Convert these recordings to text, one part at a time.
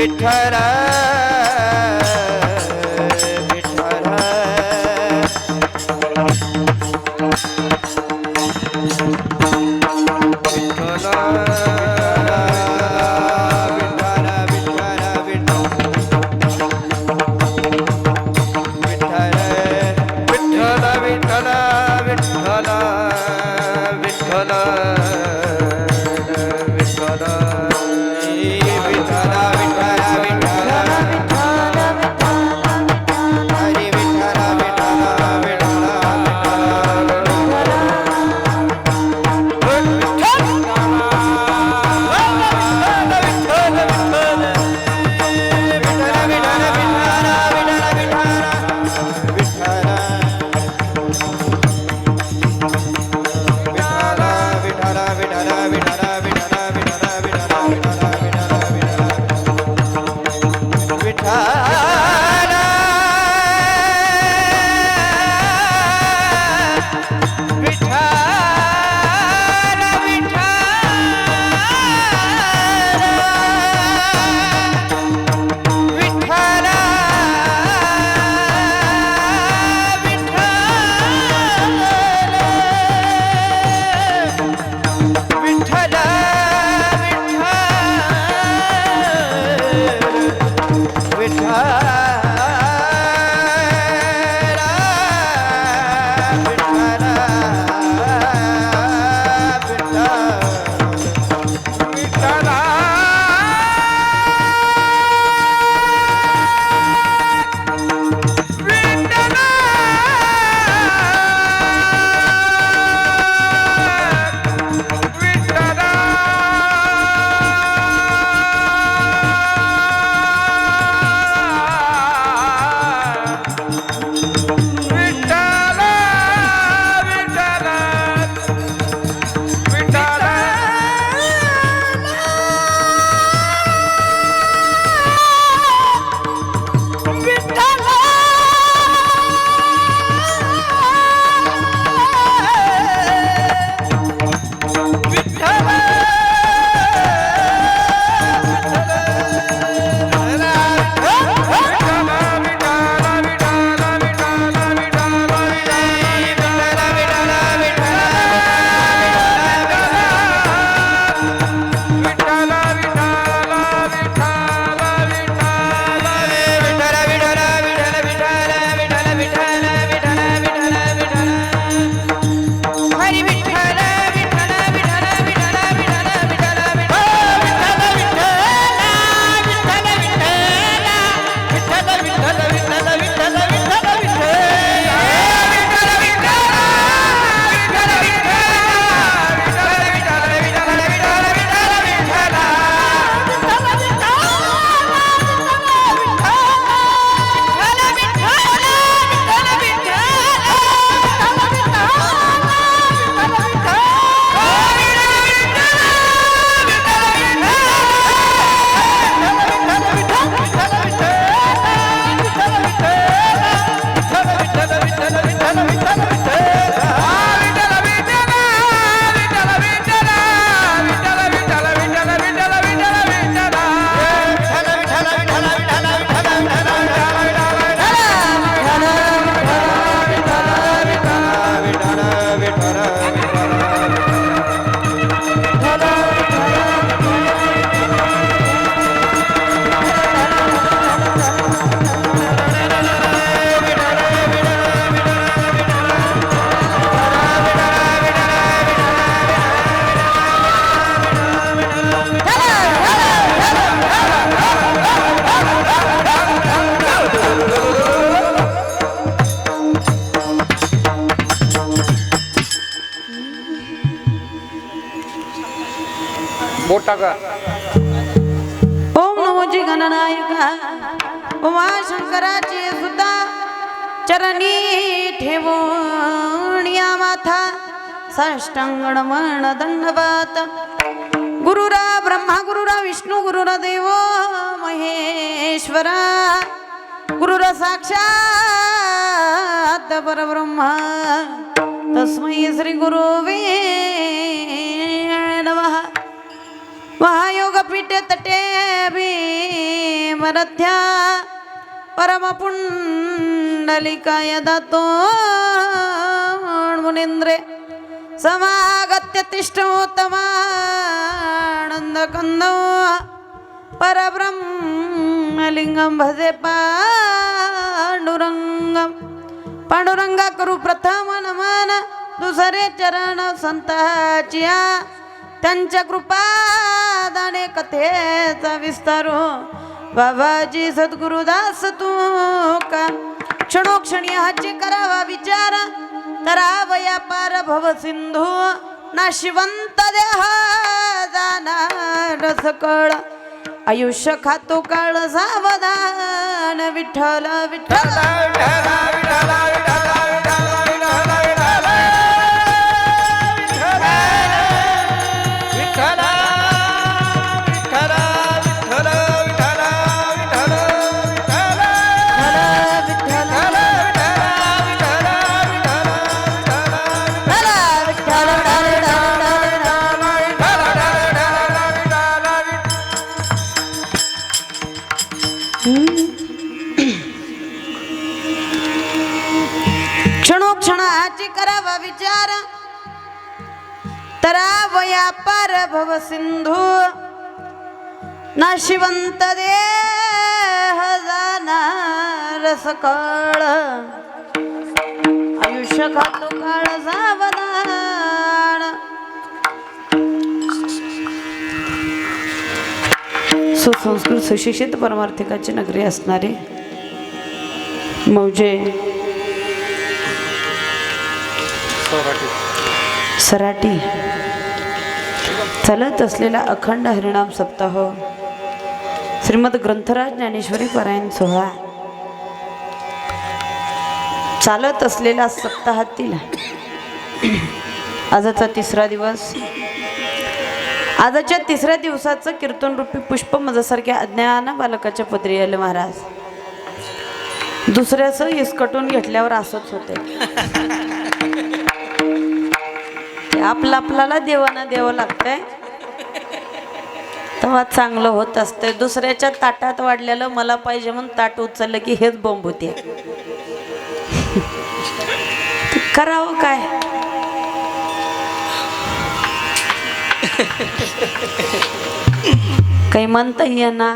विठ्ठल मोठा का ओम नमो जी गणनायका उमा शंकराची सुद्धा चरणी ठेवूनिया माथा साष्टांग नमन दंडवत गुरुरा ब्रह्मा गुरुरा विष्णू गुरुरा देव महेश्वरा गुरुरा साक्षात परब्रह्मा तस्मै श्री गुरुवे नमः महायोग पीठे तटे भी स्मरध्या परमपुण्डलिकाय दत्तो मुनीन्द्रे समागत्य तिष्ठोत्तमानन्दकन्दो परब्रह्मलिङ्गं भजे पांडुरंगम पांडुरंगा करू प्रथम नमन दुसरे चरण संताचिया त्यांच्या कृपादाने कथेचा विस्तारो बाबाजी सद्गुरुदास तू का क्षणोक्षणी हाची करावा विचार तरावया पार भव सिंधू नाशिवंत देह जाणार सकळ आयुष्य खातो काळ सावधान विठ्ठल विठ्ठल क्षणोक्षणाची करावा विचार तरावया पार भव सिंधू नाशिवंत देह जाणार सकळ आयुष्य खातो काळ सावधान सुसंस्कृत सुशिक्षित परमार्थिकाची नगरी असणारे मौजे सराटी चालत असलेला अखंड हरिनाम सप्ताह श्रीमद ग्रंथराज ज्ञानेश्वरी पारायण सोहळा चालत असलेला सप्ताहातील आजचा तिसरा दिवस आजच्या तिसऱ्या दिवसाचं कीर्तन रूपी पुष्प माझ्यासारख्या अज्ञान बालकाच्या पदरी आले महाराज दुसऱ्याचं इसकटून घेतल्यावर असंच होते आपल्याला देवाना द्यावं लागतंय तेव्हा चांगलं होत असतंय दुसऱ्याच्या ताटात वाढलेलं मला पाहिजे म्हणून ताट उचललं की हेच बॉम्ब होते करावं काय काही म्हणता येईना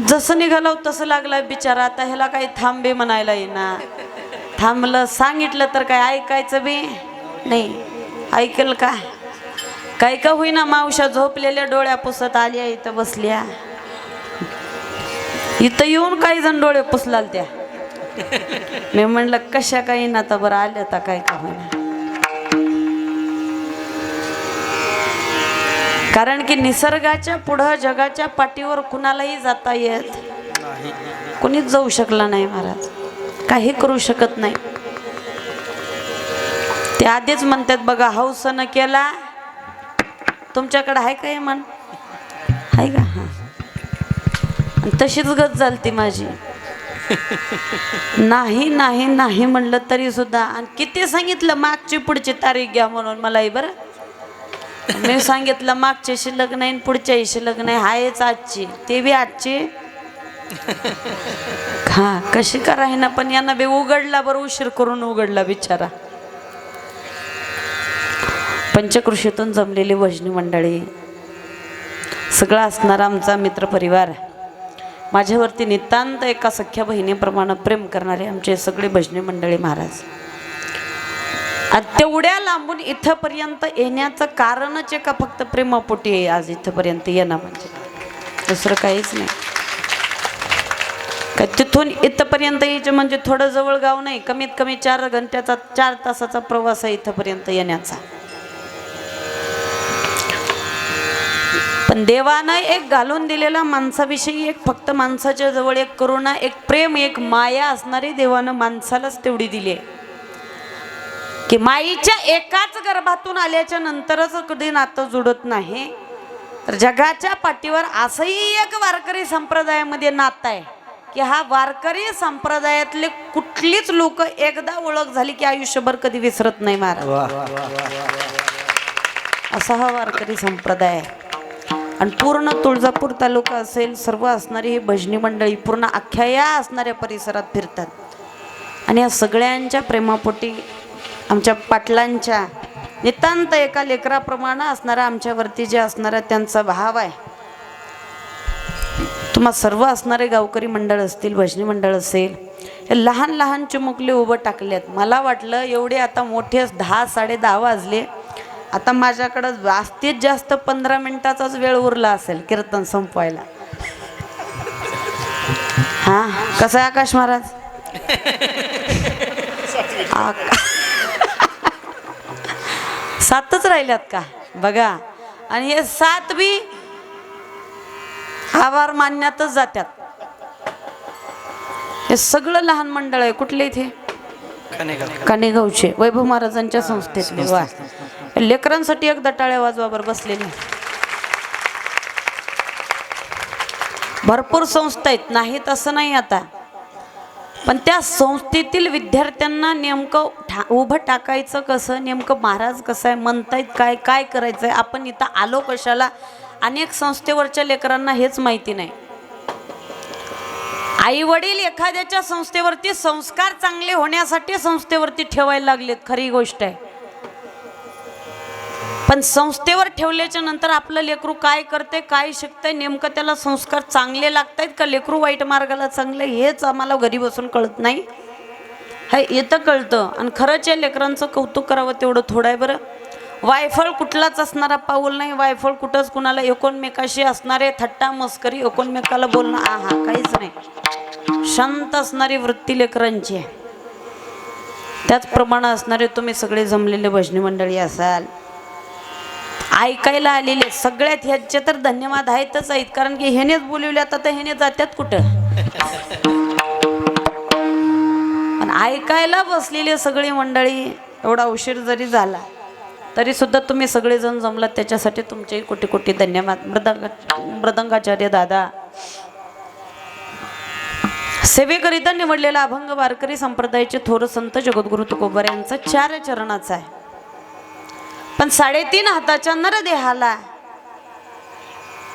जसं निघालो तसं लागला बिचारा आता ह्याला काही थांबे म्हणायला येईना थांबलं सांगितलं तर काय ऐकायचं बी नाही ऐकल का काय का होईना मावशा झोपलेल्या डोळ्या पुसत आल्या इथं बसल्या इथं येऊन काही जण डोळे पुसलाल त्या मी म्हणलं कशा काही ना तर बरं आल्या तर काय का होईना कारण की निसर्गाच्या पुढं जगाच्या पाठीवर कुणालाही जाता येत कुणीच जाऊ शकला नाही महाराज काही करू शकत नाही ते आधीच म्हणतात बघा हौस न केला तुमच्याकडे आहे काय मन आहे का हा तशीच गत झालती माझी नाही नाही नाही म्हणलं तरी सुद्धा आणि किती सांगितलं मागची पुढची तारीख घ्या म्हणून मलाही बरं मी सांगितलं मागचे शिल्लक नाही पुढच्याही शिल्लक नाही आहेच आजची ते बी आजची हा कशी कराय ना पण यांना बे उघडला बरं उशीर करून उघडला बिचारा पंचकृषीतून जमलेली भजनी मंडळी सगळा असणारा आमचा मित्रपरिवार माझ्यावरती नितांत एका सख्या बहिणीप्रमाणे प्रेम करणारे आमचे सगळे भजनी मंडळी महाराज तेवढ्या लांबून इथंपर्यंत येण्याचं कारणच एका फक्त प्रेमापोटी आहे आज इथंपर्यंत येणं म्हणजे दुसरं काहीच नाही काय तिथून इथंपर्यंत यायचं म्हणजे थोडं जवळ गाव नाही कमीत कमी 4 घंट्याचा 4 तासाचा प्रवास आहे इथंपर्यंत येण्याचा पण देवानं एक घालून दिलेला माणसाविषयी एक फक्त माणसाच्या जवळ एक करुणा एक प्रेम एक माया असणारी देवानं माणसालाच तेवढी दिली आहे की माईच्या एकाच गर्भातून आल्याच्या नंतरच कधी नातं जुडत नाही तर जगाच्या पाठीवर असंही एक वारकरी संप्रदायामध्ये नातं आहे की हा वारकरी संप्रदायातले कुठलीच लोक एकदा ओळख झाली की आयुष्यभर कधी विसरत नाही महाराज असा हा वारकरी संप्रदाय आहे आणि पूर्ण तुळजापूर तालुका असेल, सर्व असणारी ही भजनी मंडळी पूर्ण अख्ख्या या असणाऱ्या परिसरात फिरतात. आणि या सगळ्यांच्या प्रेमापोटी आमच्या पाटलांच्या नितांत एका लेकराप्रमाणे असणारा आमच्यावरती जे असणारा त्यांचा भाव आहे. तुम्हा सर्व असणारे गावकरी मंडळ असतील, भजनी मंडळ असेल, हे लहान लहान चिमुकले उभं टाकलेत. मला वाटलं एवढे आता मोठे 10 साडे 10 वाजले, आता माझ्याकडं जास्तीत जास्त 15 मिनिटाचाच वेळ उरला असेल कीर्तन संपवायला. हा, कसं आहे आकाश महाराज? सातच राहिल्यात का बघा. आणि हे 7 बी आभार मानण्यातच जातात. हे सगळं लहान मंडळ आहे. कुठले इथे? कानेगावचे वैभव महाराजांच्या संस्थेतले. वा, लेकरांसाठी एकदा टाळ्या वाजवा बरं बसलेले. भरपूर संस्था आहेत, नाहीत असं नाही आता, पण त्या संस्थेतील विद्यार्थ्यांना नेमकं उभं टाकायचं कसं, नेमकं महाराज कसं आहे म्हणतायत, काय काय करायचं आहे, आपण इथं आलो कशाला, अनेक संस्थेवरच्या लेकरांना हेच माहिती नाही. आई वडील एखाद्याच्या संस्थेवरती संस्कार चांगले होण्यासाठी संस्थेवरती ठेवायला लागलेत, खरी गोष्ट आहे. पण संस्थेवर ठेवल्याच्या नंतर आपलं लेकरू काय करते, काय शिकतंय, नेमकं त्याला संस्कार चांगले लागतायत का लेकरू वाईट मार्गाला चांगलं, हेच आम्हाला घरी बसून कळत नाही. हे येतं कळतं. आणि खरंच या लेकरांचं कौतुक करावं तेवढं थोडं आहे बरं. वायफळ कुठलाच असणारा पाऊल नाही. वायफळ कुठंच कुणाला एकोणमेकाशी असणारे थट्टा मस्करी, एकोणमेकाला बोलणं, आहा काहीच नाही. शांत असणारी वृत्ती लेकरांची आहे. त्याचप्रमाणे असणारे तुम्ही सगळे जमलेले भजनी मंडळी असाल, ऐकायला आलेले सगळ्यात ह्याचे तर धन्यवाद आहेतच आहेत. कारण की ह्यानेच बोलवले, आता तर ह्याने जात्यात कुठं. पण ऐकायला बसलेले सगळी मंडळी, एवढा उशीर जरी झाला तरी सुद्धा तुम्ही सगळेजण जमलात, त्याच्यासाठी तुमचे कोटी कोटी धन्यवाद. मृदंगाचार्य दादा, सेवेकरिता निवडलेला अभंग वारकरी संप्रदायाचे थोर संत जगद्गुरु तुकोबर यांचा 4 चरणाचा आहे. पण 3.5 हाताच्या नरदेहाला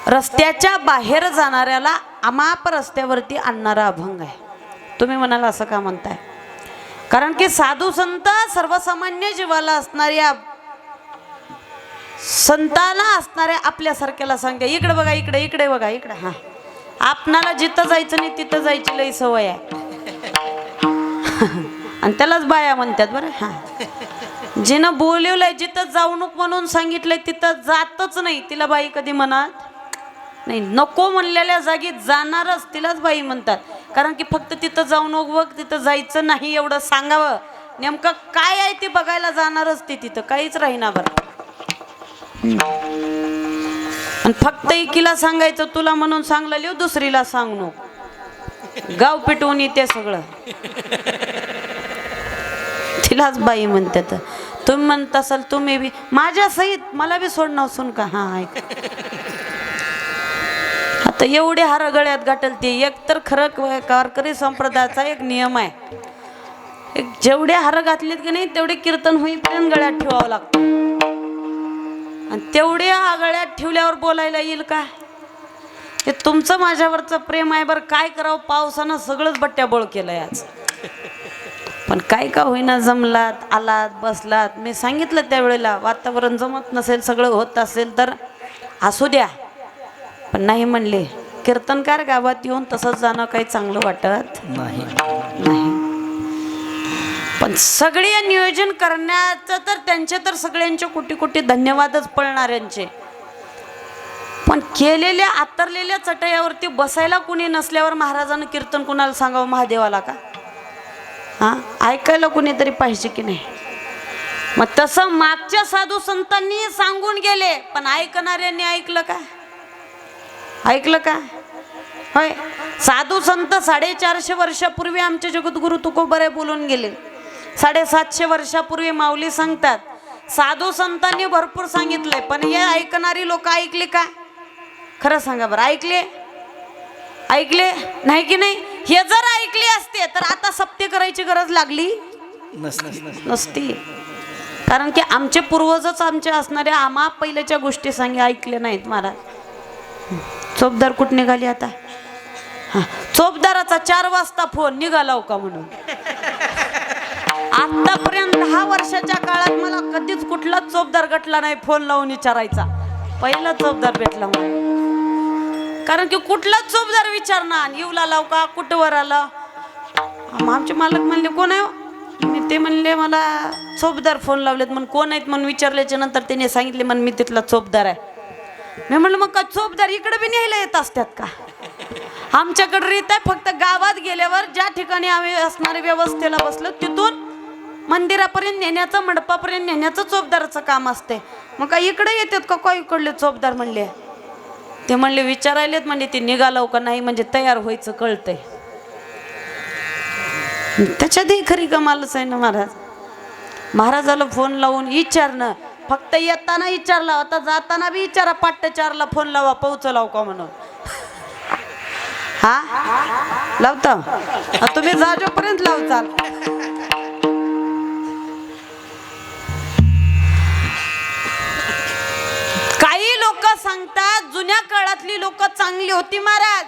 रस्त्याच्या बाहेर जाणाऱ्याला अमाप रस्त्यावरती आणणारा अभंग आहे. तुम्ही म्हणाल असं का म्हणताय? कारण की साधू संत सर्वसामान्य जीवाला असणाऱ्या संताला असणाऱ्या आपल्यासारख्याला सांगते, इकडे बघा, इकडे इकडे बघा, इकडे. हा, आपणाला जिथं जायचं नाही तिथं जायची लई सवय आहे. आणि त्यालाच बाया म्हणतात बरं. हा, जिनं बोलवलंय, जिथं जाऊ नको म्हणून सांगितलंय तिथं जातच नाही, तिला बाई कधी म्हणत नाही. नको म्हणलेल्या जागी जाणारच तिलाच बाई म्हणतात. कारण की फक्त तिथं जाऊ नको बघ, तिथं जायचं नाही एवढं सांगावं. नेमकं काय आहे ते बघायला जाणारच ती तिथं, काहीच राहीना बरं. आणि फक्त एकीला सांगायचं तुला म्हणून सांगलं लिहू, दुसरीला सांग नको. गाव पिटवून येते सगळं, तिलाच बाई म्हणतात. तुम्ही म्हणत असाल तुम्ही बी माझ्या सहित मला बी सोडणं असून का? हा, ऐक आता एवढे हार गळ्यात गाठलते. एक तर खरं वारकरी संप्रदायाचा एक नियम आहे, एक जेवढे हार घातलेत की नाही तेवढे कीर्तन होईपर्यंत गळ्यात ठेवावं लागतं. आणि तेवढे गळ्यात ठेवल्यावर बोलायला येईल का? हे तुमचं माझ्यावरचं प्रेम आहे बरं. काय करावं, पावसानं सगळंच बट्ट्याबोळ केलंय आज. पण काय का होईना जमलात, आलात, बसलात. मी सांगितलं त्यावेळेला, वातावरण जमत नसेल, सगळं होत असेल तर असू द्या. पण नाही म्हणले. कीर्तनकार गावात येऊन तसंच जाणं काही चांगलं वाटत नाही. पण सगळे नियोजन करण्याचं तर त्यांचे तर सगळ्यांचे कोटी कोटी धन्यवादच पळणाऱ्यांचे. पण केलेल्या आतरलेल्या चटयावरती बसायला कुणी नसल्यावर महाराजांना कीर्तन कुणाला सांगावं? महादेवाला का? हा, ऐकायला कुणीतरी पाहिजे की नाही? मग तसं मागच्या साधू संतांनी सांगून गेले, पण ऐकणाऱ्यांनी ऐकलं का? ऐकलं का? होय, साधू संत 450 वर्षापूर्वी आमचे जगद्गुरु तुकोबरे बोलून गेले. 750 वर्षापूर्वी माऊली सांगतात. साधू संतांनी भरपूर सांगितलंय, पण हे ऐकणारी लोक ऐकले का? खरं सांगा बरं, ऐकले? ऐकले नाही की नाही? हे जर ऐकले असते तर आता सप्ते करायची गरज लागली नसती. कारण की आमचे पूर्वजच आमचे असणाऱ्या आम्हा पहिल्याच्या गोष्टी सांगे ऐकले नाहीत महाराज. चोपदार कुठं निघाली आता? हा, चोपदाराचा 4 वाजता फोन निघालाव का म्हणून. आतापर्यंत 10 वर्षाच्या काळात मला कधीच कुठलाच चोपदार गटला नाही फोन लावून विचारायचा. पहिला चोपदार भेटला मला. कारण की कुठलाच चोपदार विचारणार येऊला लाव का, कुठं वर आला. आमचे मालक म्हणले कोण आहे? मी ते म्हणले मला चोपदार फोन लावलेत म्हणून. कोण आहेत म्हणून विचारल्याच्या नंतर त्याने सांगितले म्हणून मी तिथला चोपदार आहे. मी म्हणलं मग का चोपदार इकडे बी न्यायला येत असतात का? आमच्याकडे रीत आहे फक्त गावात गेल्यावर ज्या ठिकाणी आम्ही असणाऱ्या व्यवस्थेला बसलो तिथून मंदिरापर्यंत नेण्याचं, मंडपापर्यंत नेण्याचं चोपदाराचं काम असते. मग काय इकडे येतात का काय इकडले चोपदार म्हणले? ते म्हणले विचारायलेत म्हणजे ते निघालो का नाही म्हणजे तयार व्हायचं कळतंय. त्याच्यातही खरी कमालच आहे ना महाराज. महाराजाला फोन लावून विचारणं, फक्त येताना विचारला आता जाताना बी विचारा 4:05 फोन लावा पोहोचलाव का म्हणून. हा लावता तुम्ही जाजोपर्यंत लावचाल. काही लोक सांगतात जुन्या काळातली लोक चांगली होती महाराज.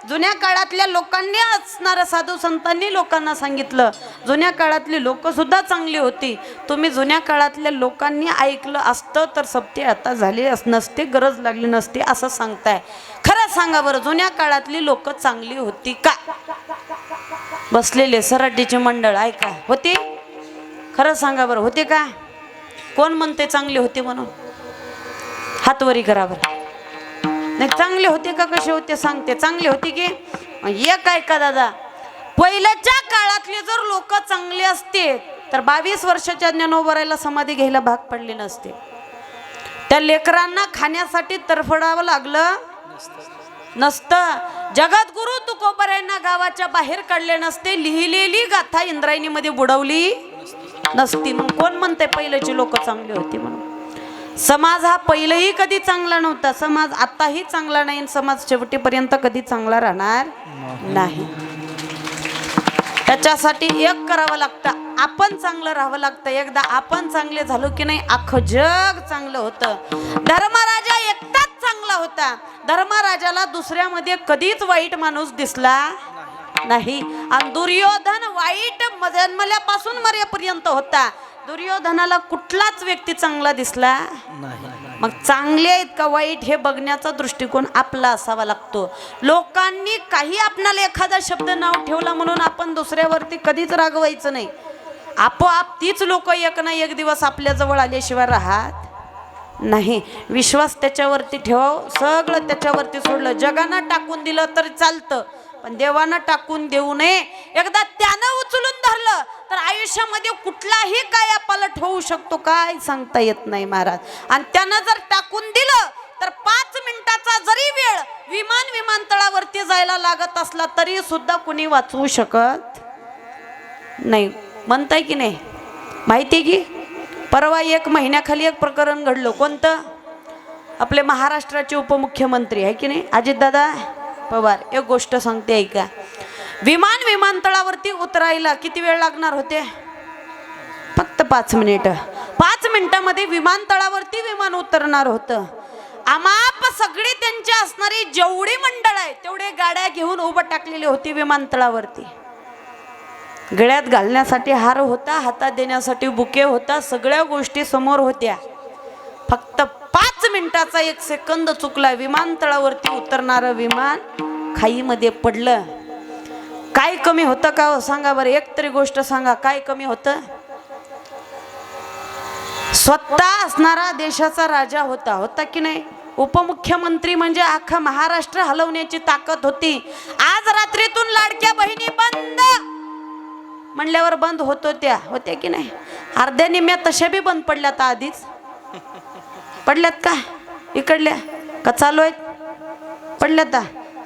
जुन्या काळातल्या लोकांनी असणाऱ्या साधू संतांनी लोकांना सांगितलं जुन्या काळातली लोक सुद्धा चांगली होती. तुम्ही जुन्या काळातल्या लोकांनी ऐकलं असतं तर सप्ते आता झाले नसते, गरज लागली नसती असं सांगताय. खरं सांगा बरं जुन्या काळातली लोक चांगली होती का? बसलेले सराटीचे मंडळ ऐका होती? खरं सांगा बरं होते का? कोण म्हणते चांगले होते म्हणून? हातवरी करा बरं. नाही चांगले होते का कसे होते सांगते. चांगले होते की एक ऐका दादा, पहिल्याच्या काळातले जर लोक चांगले असते तर 22 वर्षाच्या ज्ञानोबरायला समाधी घ्यायला भाग पडले नसते. त्या लेकरांना खाण्यासाठी तरफडावं लागलं नसतं. जगद्गुरु तुकोबरायांना गावाच्या बाहेर काढले नसते. लिहिलेली गाथा इंद्रायणीमध्ये बुडवली नसती. मग कोण म्हणते पहिल्याची लोक चांगली होती म्हणून? समाज हा पहिलेही कधी चांगला नव्हता, समाज आताही चांगला नाही, समाज शेवटीपर्यंत कधी चांगला राहणार नाही. त्याच्यासाठी एक करावं लागतं, आपण चांगलं राहावं लागतं. एकदा आपण चांगले झालो की नाही अख्खं जग चांगलं होतं. धर्मराजा एकटाच चांगला होता. धर्मराजाला दुसऱ्यामध्ये कधीच वाईट माणूस दिसला नाही. आणि दुर्योधन वाईट जन्मल्यापासून मरेपर्यंत होता. दुर्योधनाला कुठलाच व्यक्ती चांगला दिसला नाही. मग चांगले आहेत का वाईट हे बघण्याचा दृष्टिकोन आपला असावा लागतो. लोकांनी काही आपणाला एखादा शब्द नाव ठेवला म्हणून आपण दुसऱ्यावरती कधीच रागवायचं नाही. आपोआप तीच लोक एक ना एक दिवस आपल्या जवळ आल्याशिवाय राहत नाही. विश्वास त्याच्यावरती ठेवाव, सगळं त्याच्यावरती सोडलं. जगानं टाकून दिलं तर चालतं पण देवानं टाकून देऊ नये. एकदा त्यानं उचलून धरलं तर आयुष्यामध्ये कुठलाही काय पलट होऊ शकतो काय सांगता येत नाही महाराज. आणि त्यानं जर टाकून दिलं तर 5 मिनिटाचा जरी वेळ विमानतळावरती जायला लागत असला तरी सुद्धा कुणी वाचवू शकत नाही. म्हणताय की नाही? माहिती की परवा 1 महिन्याखाली एक प्रकरण घडलं. कोणतं? आपले महाराष्ट्राचे उपमुख्यमंत्री आहे की नाही अजितदादा पवार. एक गोष्ट सांगते ऐका. विमानतळावरती उतरायला किती वेळ लागणार होते? फक्त 5 मिनिट. 5 मिनिटामध्ये विमानतळावरती विमान उतरणार होतं. आमाप सगळी त्यांची असणारी जेवढी मंडळ आहे तेवढे गाड्या घेऊन उभं टाकलेली होती विमानतळावरती. गळ्यात घालण्यासाठी हार होता, हातात देण्यासाठी बुके होता, सगळ्या गोष्टी समोर होत्या. फक्त 5 मिनिटाचा 1 सेकंद चुकला, विमानतळावरती उतरणारं विमान खाईमध्ये पडलं. काय कमी होतं का हो सांगा बरं? एक तरी गोष्ट सांगा, काय कमी होतं? स्वतः असणारा देशाचा राजा होता की नाही? उपमुख्यमंत्री म्हणजे अख्खा महाराष्ट्र हलवण्याची ताकद होती. आज रात्रीतून लाडक्या बहिणी बंद म्हणल्यावर बंद होत्या की नाही? अर्ध्या निम्या तशा बी बंद पडल्यात. आधीच पडल्यात का? इकडल्या का चालू आहेत? पडल्यात.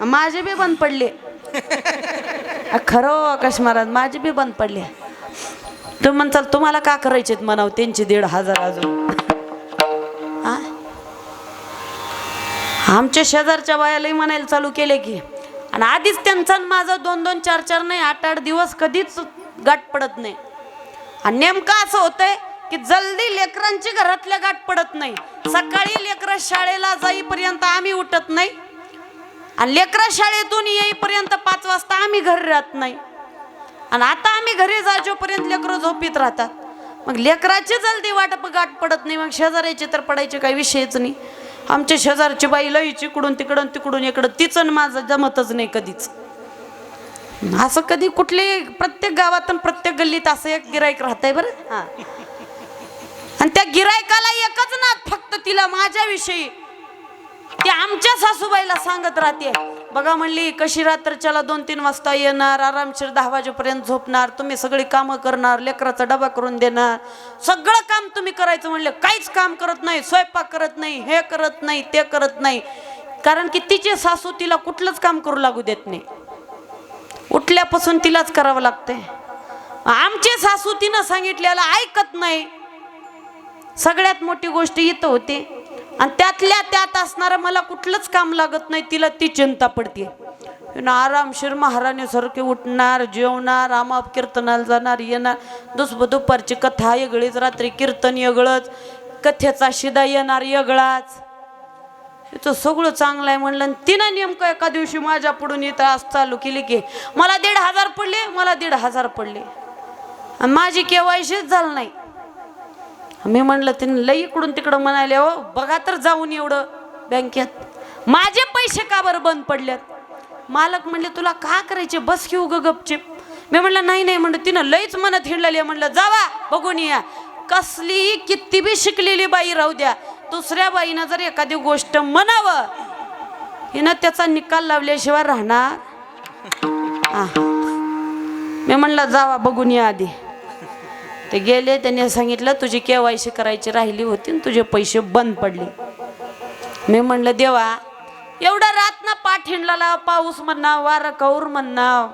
माझे बी बंद पडले. खरं आकाश महाराज माझे बी बंद पडले. तुम्ही म्हणसाल तुम्हाला का करायचे म्हणाव त्यांची 1,500 अजून. आमच्या शेजारच्या बायालाही म्हणायला चालू केले की. आणि आधीच त्यांचा माझा 2-2, 4-4 नाही 8-8 दिवस कधीच गाठ पडत नाही. आणि नेमकं असं होतंय की जल्दी लेकरांची घरातल्या गाठ पडत नाही. सकाळी लेकरं शाळेला जाईपर्यंत आम्ही उठत नाही. आणि लेकरा शाळेतून येईपर्यंत 5 वाजता आम्ही घरी राहत नाही, आणि आता आम्ही घरी जाजोपर्यंत लेकरं झोपीत राहतात. मग लेकराची जल्दी गाठ पडत नाही, मग शेजाऱ्याची तर पडायचे काही विषयच नाही. आमच्या शेजारची बाई लई इकडून तिकडून तिकडून इकडं, तिचं माझं जमतच नाही कधीच. असं कधी कुठले प्रत्येक गावात प्रत्येक गल्लीत असं एक गिराईक राहतंय बरं. आणि त्या गिरायकाला एकच ना फक्त तिला माझ्याविषयी ती आमच्या सासूबाईला सांगत राहते, बघा म्हणली कशी रात्रच्याला 2-3 वाजता येणार, आरामशीर 10 वाजेपर्यंत झोपणार, तुम्ही सगळी कामं करणार, लेकराचा डबा करून देणार, सगळं काम तुम्ही करायचं. म्हणले काहीच काम करत नाही, स्वयंपाक करत नाही, हे करत नाही, ते करत नाही. कारण की तिची सासू तिला कुठलंच काम करू लागू देत नाही, उठल्यापासून तिलाच करावं लागतंय. आमची सासू तिनं सांगितलेलं ऐकत नाही. सगळ्यात मोठी गोष्ट इथं होती, आणि त्यातल्या त्यात असणारं मला कुठलंच काम लागत नाही, तिला ती चिंता पडते. आरामशीर महाराणीसारखे उठणार, जेवणार, आमाप कीर्तनाला जाणार, येणार, दुपारची कथा वेगळीच, रात्री कीर्तन वेगळंच, कथेचा शिदा येणार वेगळाच. इथं सगळं चांगलं आहे म्हणलं, आणि तिनं नेमकं एका दिवशी माझ्या पुढून इथं असं चालू केली की मला 1,500 पडले, मला 1,500 पडले, आणि माझी केवायशीच झालं नाही. मी म्हणलं तिने लई इकडून तिकडं म्हणाले, हो बघा तर जाऊन एवढं बँकेत माझे पैसे का बरं बंद पडलेत. मालक म्हणले तुला का करायचे, बस घेऊ ग गपचिप. मी म्हणलं नाही नाही, म्हणलं तिनं लईच म्हणत हिंडलेली. म्हणलं जावा बघून या. कसली किती बी शिकलेली बाई राहू द्या, दुसऱ्या बाईनं जर एखादी गोष्ट म्हणावं, हिनं त्याचा निकाल लावल्याशिवाय राहणार. मी म्हणलं जावा बघून या आधी. ते गेले, त्यांनी सांगितलं तुझी केवायसी करायची राहिली होती आणि तुझे पैसे बंद पडले. मी म्हणलं देवा, एवढा रात ना पाठ हिंडला, पाऊस म्हणा, वारा कौर म्हणा,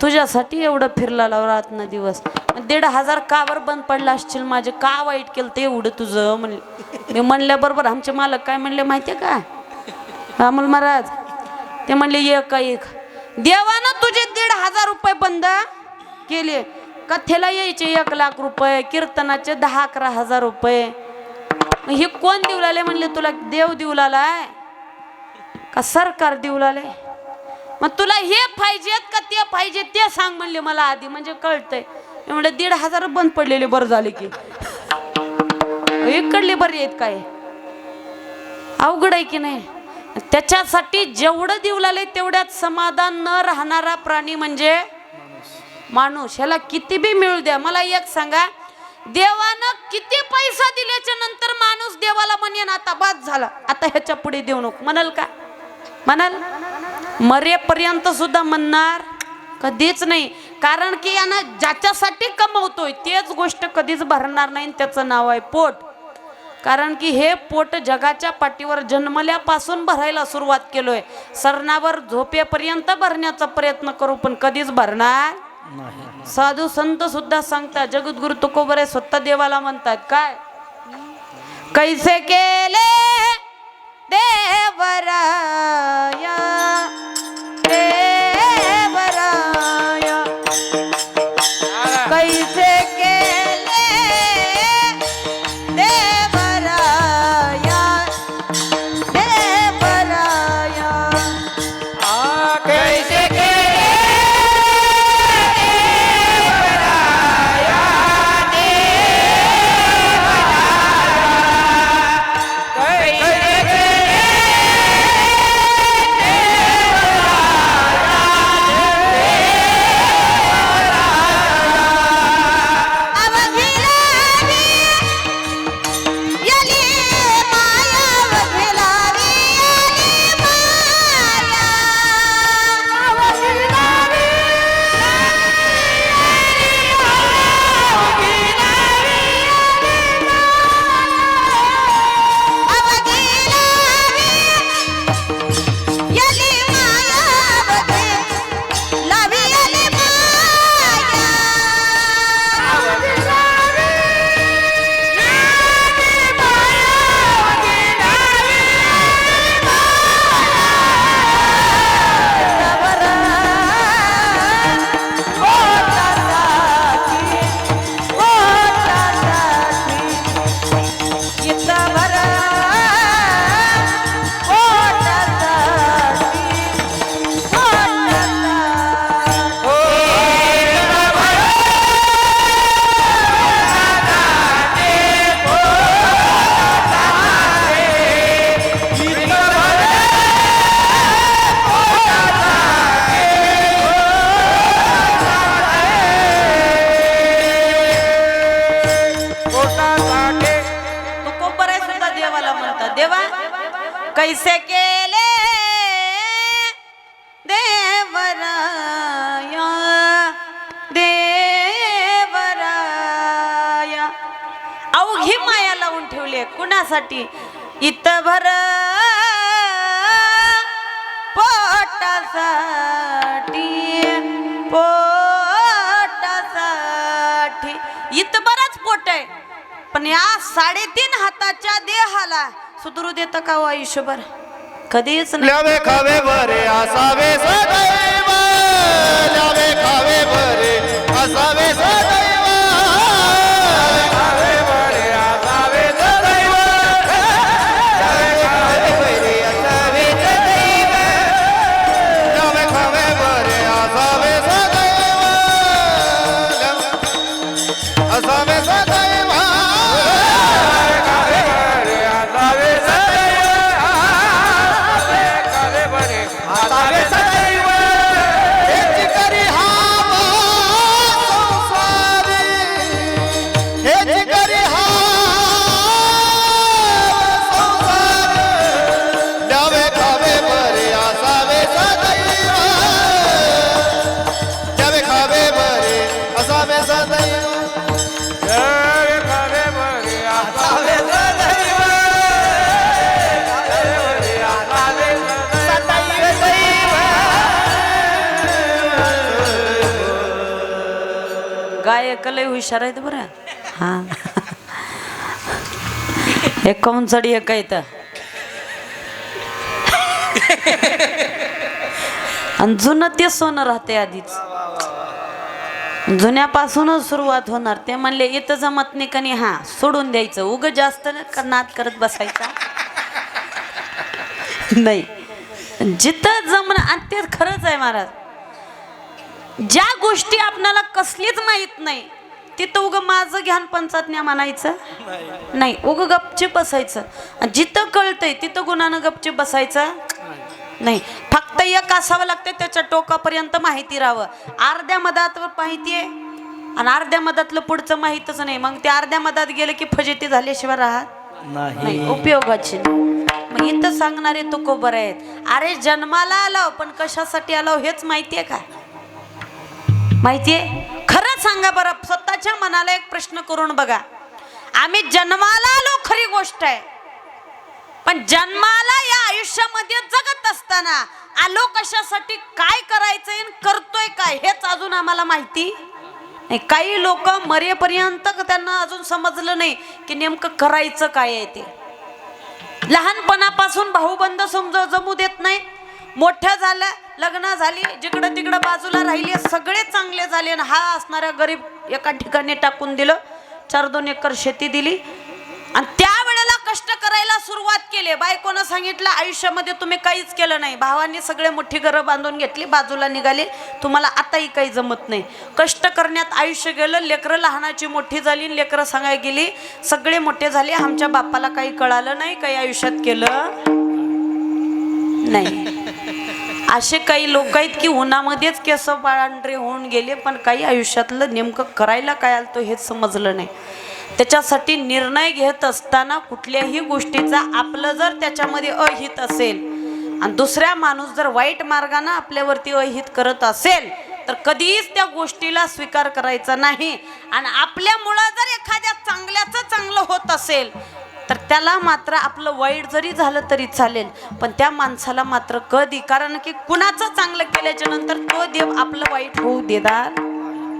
तुझ्यासाठी एवढं फिरला रात ना दिवस, 1,500 का बरं बंद पडला असशील, माझे का वाईट केलं ते एवढं तुझं म्हणले. मी म्हणल्याबरोबर आमचे मालक काय म्हणले माहितीये का, अमोल महाराज, ते म्हणले एक देवानं तुझे 1,500 रुपये बंद केले. कथेला यायचे 1,00,000 रुपये, कीर्तनाचे 10-11 हजार रुपये. हे कोण देऊ लागले म्हणले, तुला देव देऊ लागलाय का सरकार देऊ लागले, मग तुला हे पाहिजेत का ते पाहिजे ते सांग म्हणले मला आधी, म्हणजे कळतंय. मी म्हणलं 1,500 बंद पडलेले बरं झाले की, इकडले बरे आहेत काय, अवघड आहे की नाही. त्याच्यासाठी जेवढं देऊ लागले तेवढ्यात समाधान न राहणारा प्राणी म्हणजे माणूस. ह्याला किती बी मिळू द्या. मला एक सांगा, देवानं किती पैसा दिल्याच्या नंतर माणूस देवाला म्हणेन आता बाद झाला, आता ह्याच्या पुढे देऊ नको म्हणाल का, म्हणाल? मरेपर्यंत सुद्धा म्हणणार कधीच नाही. कारण की यानं ज्याच्यासाठी कमवतोय तेच गोष्ट कधीच भरणार नाही, त्याचं नाव आहे पोट. कारण की हे पोट जगाच्या पाठीवर जन्मल्यापासून भरायला सुरुवात केलोय, सरणावर झोपेपर्यंत भरण्याचा प्रयत्न करू पण कधीच भरणार नाही. साधू संत सुद्धा सांगतात, जगद्गुरु तुकोबरे स्वतः देवाला म्हणतात काय, कैसे केले देवराया देवराया, कैसे केले देवराया देवराया, कैसे कैसे केले देवराया देवराया, अवघी माया लावून ठेवली कुणासाठी? इतभर पोटासाठी, पोटासाठी इतबरच पोट आहे, पण या 3.5 हाताच्या देहाला सुधरू देतं का हो आयुष्यभर? कधीच नाही. ल्यावे खावे बरे असावे सदैव, ल्यावे खावे बरे असावे सदैव, ल्यावे खावे बरे असावे सदैव, ल्यावे खावे बरे असावे सदैव, ल्यावे खावे बरे असावे सदैव, असावे सदैव, ल्यावे खावे बरे असावे असावे सदैव, हेच करी हावा संसारी, हेच करी हावा संसारी, ल्यावे खावे बरे असावे सदैव, ल्यावे खावे बरे असावे सदैव, ल्यावे खावे बरे असावे सदैव, गायक लय हुशार आहेत बरं. हा एक कौन चढी एक आहे तर आणि जुनं ते सोनं राहते आधीच, जुन्यापासूनच सुरुवात होणार. ते म्हणले इथं जमत नाही का नाही, हा सोडून द्यायचं, उग जास्त नाद करत बसायचा नाही. जिथं जमणं, आणि ते खरंच आहे महाराज, ज्या गोष्टी आपणाला कसलीच माहित नाही तिथं उग माझं ज्ञान पंचाज्ञा म्हणायचं नाही, उग गपचीप बसायचं. जिथं कळतंय तिथं गुणानं गपचीप बसायचं नाही. फक्त एक असावं लागतं, त्याच्या टोकापर्यंत माहिती राहावं. अर्ध्या मधात माहिती आहे आणि अर्ध्या मधातलं पुढचं माहीतच नाही, मग ते अर्ध्या मधात गेलं की फजिती झाल्याशिवाय राहत नाही, उपयोगाची नाही. मग इथं सांगणारे तुकोबर आहेत. अरे जन्माला आलो पण कशासाठी आलो हेच माहितीये का? माहितीये? खरं सांगा बरं, स्वतःच्या मनाला एक प्रश्न करून बघा. आम्ही जन्माला आलो खरी गोष्ट आहे, पण जन्माला या आयुष्यामध्ये जगत असताना आलो कशासाठी, काय करायचंय, करतोय काय हेच अजून आम्हाला माहिती नाही. काही लोक मरेपर्यंत त्यांना अजून समजलं नाही की नेमकं करायचं काय आहे ते. लहानपणापासून भाऊबंद जमू देत नाही, मोठ्या झालं, लग्न झाली, जिकडं तिकडं बाजूला राहिले, सगळे चांगले झाले, आणि हा असणाऱ्या गरीब एका ठिकाणी टाकून दिलं. 4-2 एकर शेती दिली आणि त्यावेळेला कष्ट करायला सुरुवात केली. बायकोनं सांगितलं आयुष्यामध्ये तुम्ही काहीच केलं नाही, भावांनी सगळे मोठी घरं बांधून घेतली, बाजूला निघाले, तुम्हाला आताही काही जमत नाही. कष्ट करण्यात आयुष्य गेलं. लेकरं लहानाची मोठी झाली, लेकरं सांगायला गेली, सगळे मोठे झाले, आमच्या बापाला काही कळालं नाही, काही आयुष्यात केलं नाही. असे काही लोक आहेत की उन्हामध्येच केस पांढरे होऊन गेले, पण काही आयुष्यातलं नेमकं करायला काय आलं तो हेच समजलं नाही. त्याच्यासाठी निर्णय घेत असताना कुठल्याही गोष्टीचा आपलं जर त्याच्यामध्ये अहित असेल आणि दुसऱ्या माणूस जर वाईट मार्गाने आपल्यावरती अहित करत असेल तर कधीच त्या गोष्टीला स्वीकार करायचा नाही. आणि आपल्यामुळं जर एखाद्या चांगल्याचं चांगलं होत असेल तर त्याला मात्र आपलं वाईट जरी झालं तरी चालेल, पण त्या माणसाला मात्र कधी, कारण की कुणाचं चांगलं केल्याच्या नंतर तो देव आपलं वाईट होऊ देणार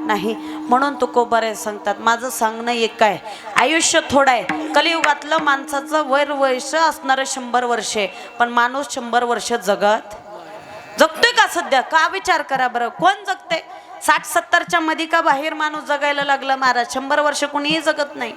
नाही. म्हणून तुकोबारे सांगतात, माझं सांगणं एक आहे, आयुष्य थोडं आहे. कलियुगातलं माणसाचं वयर्ष असणारं 100 वर्षे, पण माणूस 100 वर्ष जगतोय का सध्या? का विचार करा बरं, कोण जगते? 60-70च्या मध्ये का बाहेर माणूस जगायला लागला महाराज? 100 वर्ष कोणीही जगत नाही.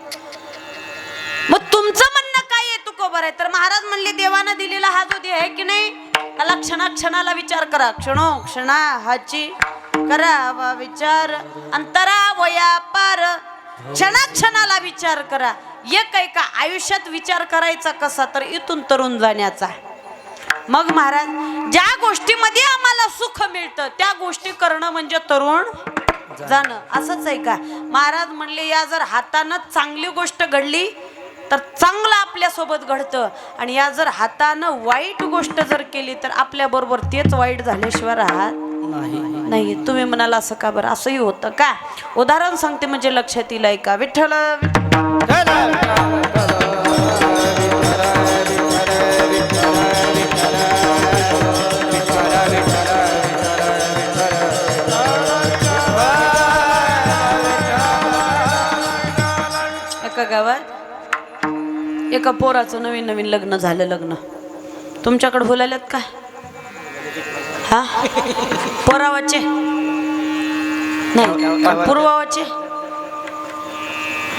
मग तुमचं म्हणणं काय आहे तुकोबर आहे? तर महाराज म्हणले देवानं दिलेला हा जो देह आहे की नाही, त्याला क्षणाक्षणाला विचार करा. क्षणा हाची करा विचार, अंतरा वया पार, क्षणाक्षणाला विचार करा. एक आहे का आयुष्यात विचार करायचा कसा, तर इथून तरुण जाण्याचा. मग महाराज ज्या गोष्टीमध्ये आम्हाला सुख मिळतं त्या गोष्टी करणं म्हणजे तरुण जाणं, असंच आहे का? महाराज म्हणले या जर हातानं चांगली गोष्ट घडली तर चांगलं आपल्यासोबत घडतं. आणि या जर हातानं वाईट गोष्ट जर केली तर आपल्याबरोबर तेच वाईट झाल्याशिवाय राहत नाही. तुम्ही म्हणाला असं का बरं? असंही होतं का? उदाहरण सांगते म्हणजे लक्षात येईल ऐका. विठ्ठल एका गावात एका पोराचं नवीन नवीन लग्न झालं. लग्न तुमच्याकडे बोलायलात काय? हा, पोरावाचे नाही पण पूर्वावाचे.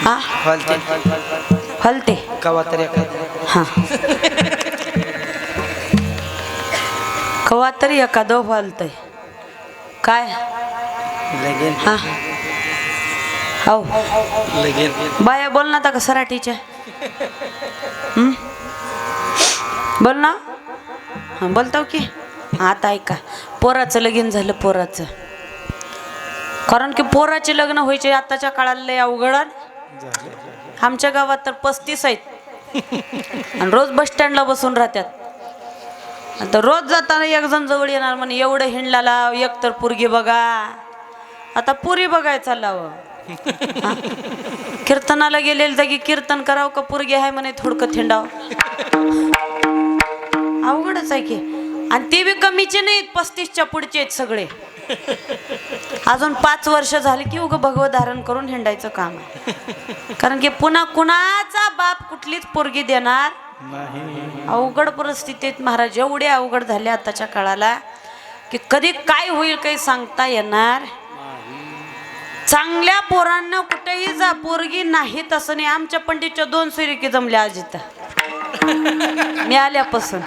हा, हलते हा, कवा तरी एखादं हलतय काय? हा, हो बाया बोल ना का सराठीच्या. बोल ना. हा बोलतो की. आता ऐका, पोराचं लगीन झालं. पोराचं कारण की पोराचे लग्न व्हायचे आताच्या काळाला लय अवघड. आमच्या गावात तर 35 आहेत आणि रोज बस स्टँडला बसून राहतात. आता रोज जाताना एक जण जवळ येणार म्हणे एवढं हिंडला एक तर पुरगी बघा. आता पुरी बघाय चाललावं. कीर्तनाला गेलेलं जागी कीर्तन करावं का पुरगी आहे म्हणे थोडकं थिंडाव. अवघडच आहे की. आणि ते बी कमीचे नाहीत, 35च्या पुढचे आहेत सगळे. अजून 5 वर्ष झाले की उगं भगवं धारण करून हिंडायचं काम आहे. कारण की पुन्हा कुणाचा बाप कुठलीच पोरगी देणार नाही. अवघड परिस्थितीत महाराज, एवढे अवघड झाले आताच्या काळाला की कधी काय होईल काही सांगता येणार. चांगल्या पोरांना कुठेही जा, पोरगी नाही तसं नाही. आमच्या पंडितच्या 2 सुरिकी जमल्या आज इथं मी आल्यापासून.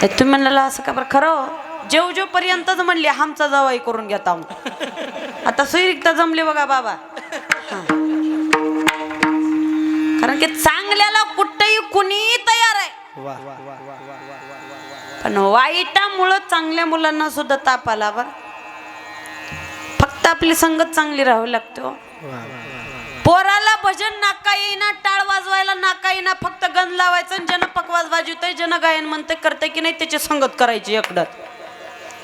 तुम्ही म्हणाला असं का बरं? खरं जेव पर्यंतच म्हणले आमचा जावाई करून घेता. आता सुरिकता जमले बघा बाबा. कारण की चांगल्याला कुठेही कुणी तयार आहे, पण वाईटामुळं चांगल्या मुलांना सुद्धा ताप आला बरं. फक्त आपली संगत चांगली राहावी लागते. पोराला भजन नाका येईना, टाळ वाजवायला नाका येईना, फक्त गंध लावायचं आणि जन पकवाज वाजवतंय, जन गायन म्हणते करते की नाही त्याची संगत करायची एकदा.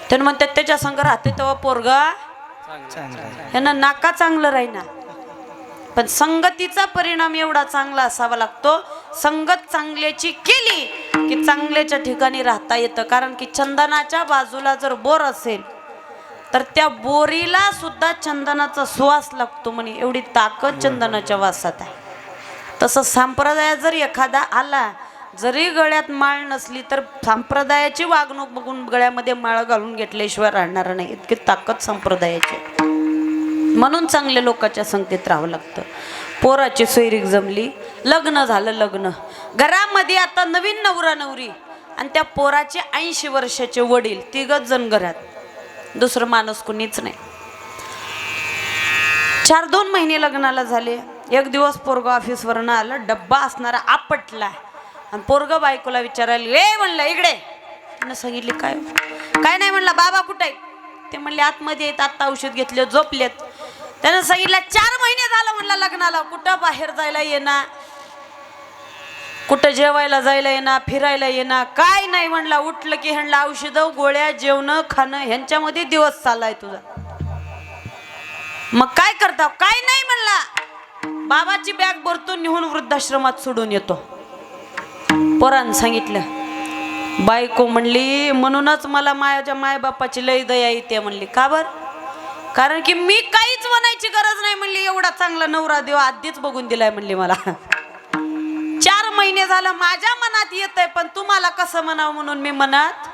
त्यानं म्हणतात त्याच्या संग राहते तेव्हा पोरगा यांना नाका चांगलं राहीना. पण संगतीचा परिणाम एवढा चांगला असावा लागतो. संगत चांगल्याची केली की चांगल्याच्या ठिकाणी राहता येतं. कारण की चंदनाच्या बाजूला जर बोर असेल तर त्या बोरीला सुद्धा चंदनाचा सुवास लागतो म्हणे. एवढी ताकद चंदनाच्या वासात आहे. तसं संप्रदायात जर एखादा आला, जरी गळ्यात माळ नसली तर संप्रदायाची वागणूक बघून गळ्यामध्ये माळ घालून घेतल्याशिवाय राहणार नाही. इतकी ताकद संप्रदायाची. म्हणून चांगल्या लोकांच्या संगतीत राहावं लागतं. पोराची सोयरीक जमली, लग्न झालं. लग्न घरामध्ये आता नवीन नवरा नवरी आणि त्या पोराचे 80 वर्षाचे वडील, 3 जण घरात, दुसरं माणूस कुणीच नाही. 4-2 महिने लग्नाला झाले. एक दिवस पोरग ऑफिसवरनं आलं, डब्बा असणारा आपटला आणि पोरग बायकोला विचारायला ए म्हणलं इकडे. त्यानं सांगितले काय? काय नाही म्हणला. बाबा कुठे आहे? ते म्हणले आतमध्ये आहेत, आत्ता औषध घेतले, झोपलेत. त्यानं सांगितलं 4 महिने झालं म्हणलं लग्नाला, कुठं बाहेर जायला येणार, कुठं जेवायला जायला येणार, फिरायला येणार, काय नाही म्हणला. उठलं की ह्यांना औषधं गोळ्या जेवणं खाणं ह्यांच्यामध्ये दिवस चाललाय तुझा. मग काय करता? काय नाही म्हणला. बाबाची बॅग भरतो निहून वृद्धाश्रमात सोडून येतो. पोरानं सांगितलं. बायको म्हणली म्हणूनच मला माझ्या मायबापाची लय दया येते म्हणली. का बर? कारण की मी काहीच म्हणायची गरज नाही म्हणली. एवढा चांगला नवरा देव आधीच बघून दिलाय म्हणली मला. 4 महिने झालं माझ्या मनात येत आहे, पण तुम्हाला कसं म्हणावं म्हणून मी मनात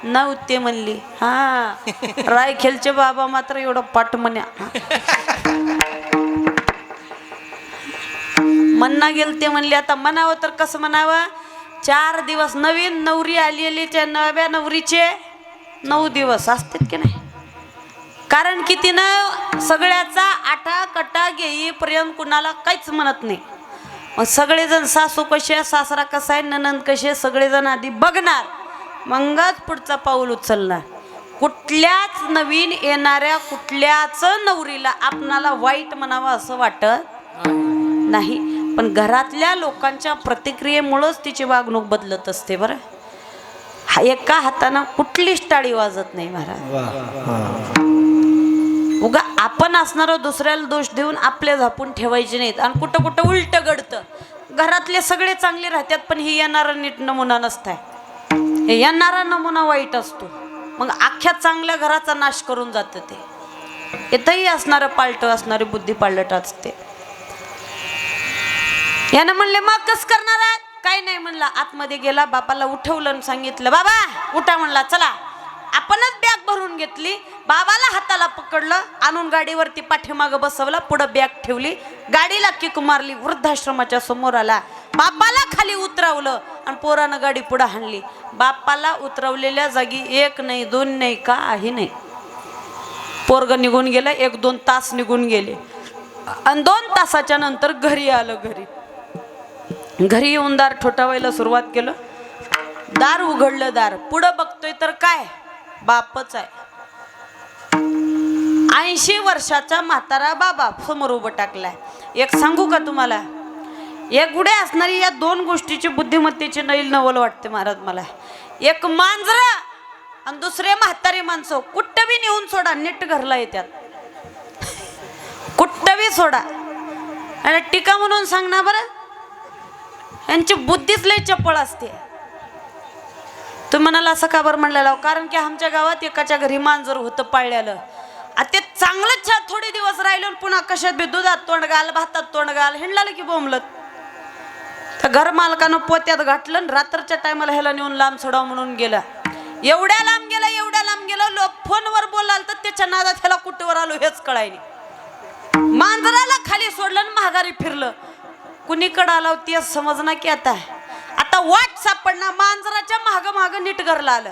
नव्हते म्हणली. हा, रायखेलचे बाबा मात्र एवढं पाठ म्हण्या म्हणणं गेल ते म्हणले. आता म्हणावं तर कसं म्हणावं? 4 दिवस नवीन नवरी आलेली, त्या नव्या नवरीचे 9 दिवस असतात की नाही. कारण की तिनं सगळ्याचा आटा कटा घेईपर्यंत कुणाला काहीच म्हणत नाही. मग सगळेजण सासू कसे, सासरा कसा आहे, ननंद कसे, सगळेजण आधी बघणार, मगच पुढचा पाऊल उचलणार. कुठल्याच नवीन येणाऱ्या कुठल्याच नवरीला आपणाला वाईट म्हणावं असं वाटत नाही. पण घरातल्या लोकांच्या प्रतिक्रियेमुळंच तिची वागणूक बदलत असते बरं. हा एका हातानं कुठलीच टाळी वाजत नाही महाराज. उगा आपण असणार दुसऱ्याला दोष देऊन आपल्या झापून ठेवायचे नाहीत. आणि कुठं कुठं उलट घडतं. घरातले सगळे चांगले राहतात पण ही येणारा नीट नमुना नसताय. हे येणारा नमुना वाईट असतो. मग अख्ख्या चांगल्या घराचा नाश करून जातं ते. इथंही असणारं पालट असणारी बुद्धी पालट असते. यानं म्हणले मग कस करणार आहात? काय नाही म्हणला. आतमध्ये गेला, बापाला उठवलं आणि सांगितलं बाबा उठा म्हणला. चला. आपणच बॅग भरून घेतली. बाबाला हाताला पकडलं, आणून गाडीवरती पाठीमागं बसवलं, पुढं बॅग ठेवली, गाडीला किक मारली, वृद्धाश्रमाच्या समोर आला, बापाला खाली उतरवलं आणि पोरानं गाडी पुढं हाणली. बापाला उतरवलेल्या जागी 1 नाही 2 नाही काही नाही. पोरग निघून गेलं. 1-2 तास निघून गेले आणि 2 तासाच्या नंतर घरी आलं. घरी येऊन दार ठोठावायला सुरुवात केलं. दार उघडलं. दार पुढं बघतोय तर काय, बापच आहे. 80 वर्षाचा म्हातारा बाबा समोर उभं टाकलाय. एक सांगू का तुम्हाला, एक गुढे असणारी या 2 गोष्टीची बुद्धिमत्तेची नैल नवल वाटते महाराज मला. एक मांजर आणि दुसरे म्हातारी माणसं कुठं बी नेऊन सोडा, नीट घरला येतात. कुठं बी सोडा आणि टीका म्हणून सांग ना बरं. यांची बुद्धीच लय चपळ असते. तू म्हणाला असं का बरं म्हणलेला? कारण की आमच्या गावात एकाच्या घरी मांजर होतं पाळल्यालं. ते चांगलंच थोडे दिवस राहिलं पुन्हा कशात बी दुधात तोंड घाल, भातात तोंड घाल, हिंडलालं की बोंबलत. तर घर मालकानं पोत्यात घातलं आणि रात्रीच्या टायमाला ह्याला नेऊन लांब सोडाव म्हणून गेला. एवढ्या लांब गेलं लोक फोनवर बोलाल तर त्याच्या नादात ह्याला कुठवर आलो हेच कळायनी. मांजराला खाली सोडलं आणि महागारी फिरलं. कुणीकडं आला ते समजना की आता वाट सापडणार. मांजराच्या माग नीट घरला आलं.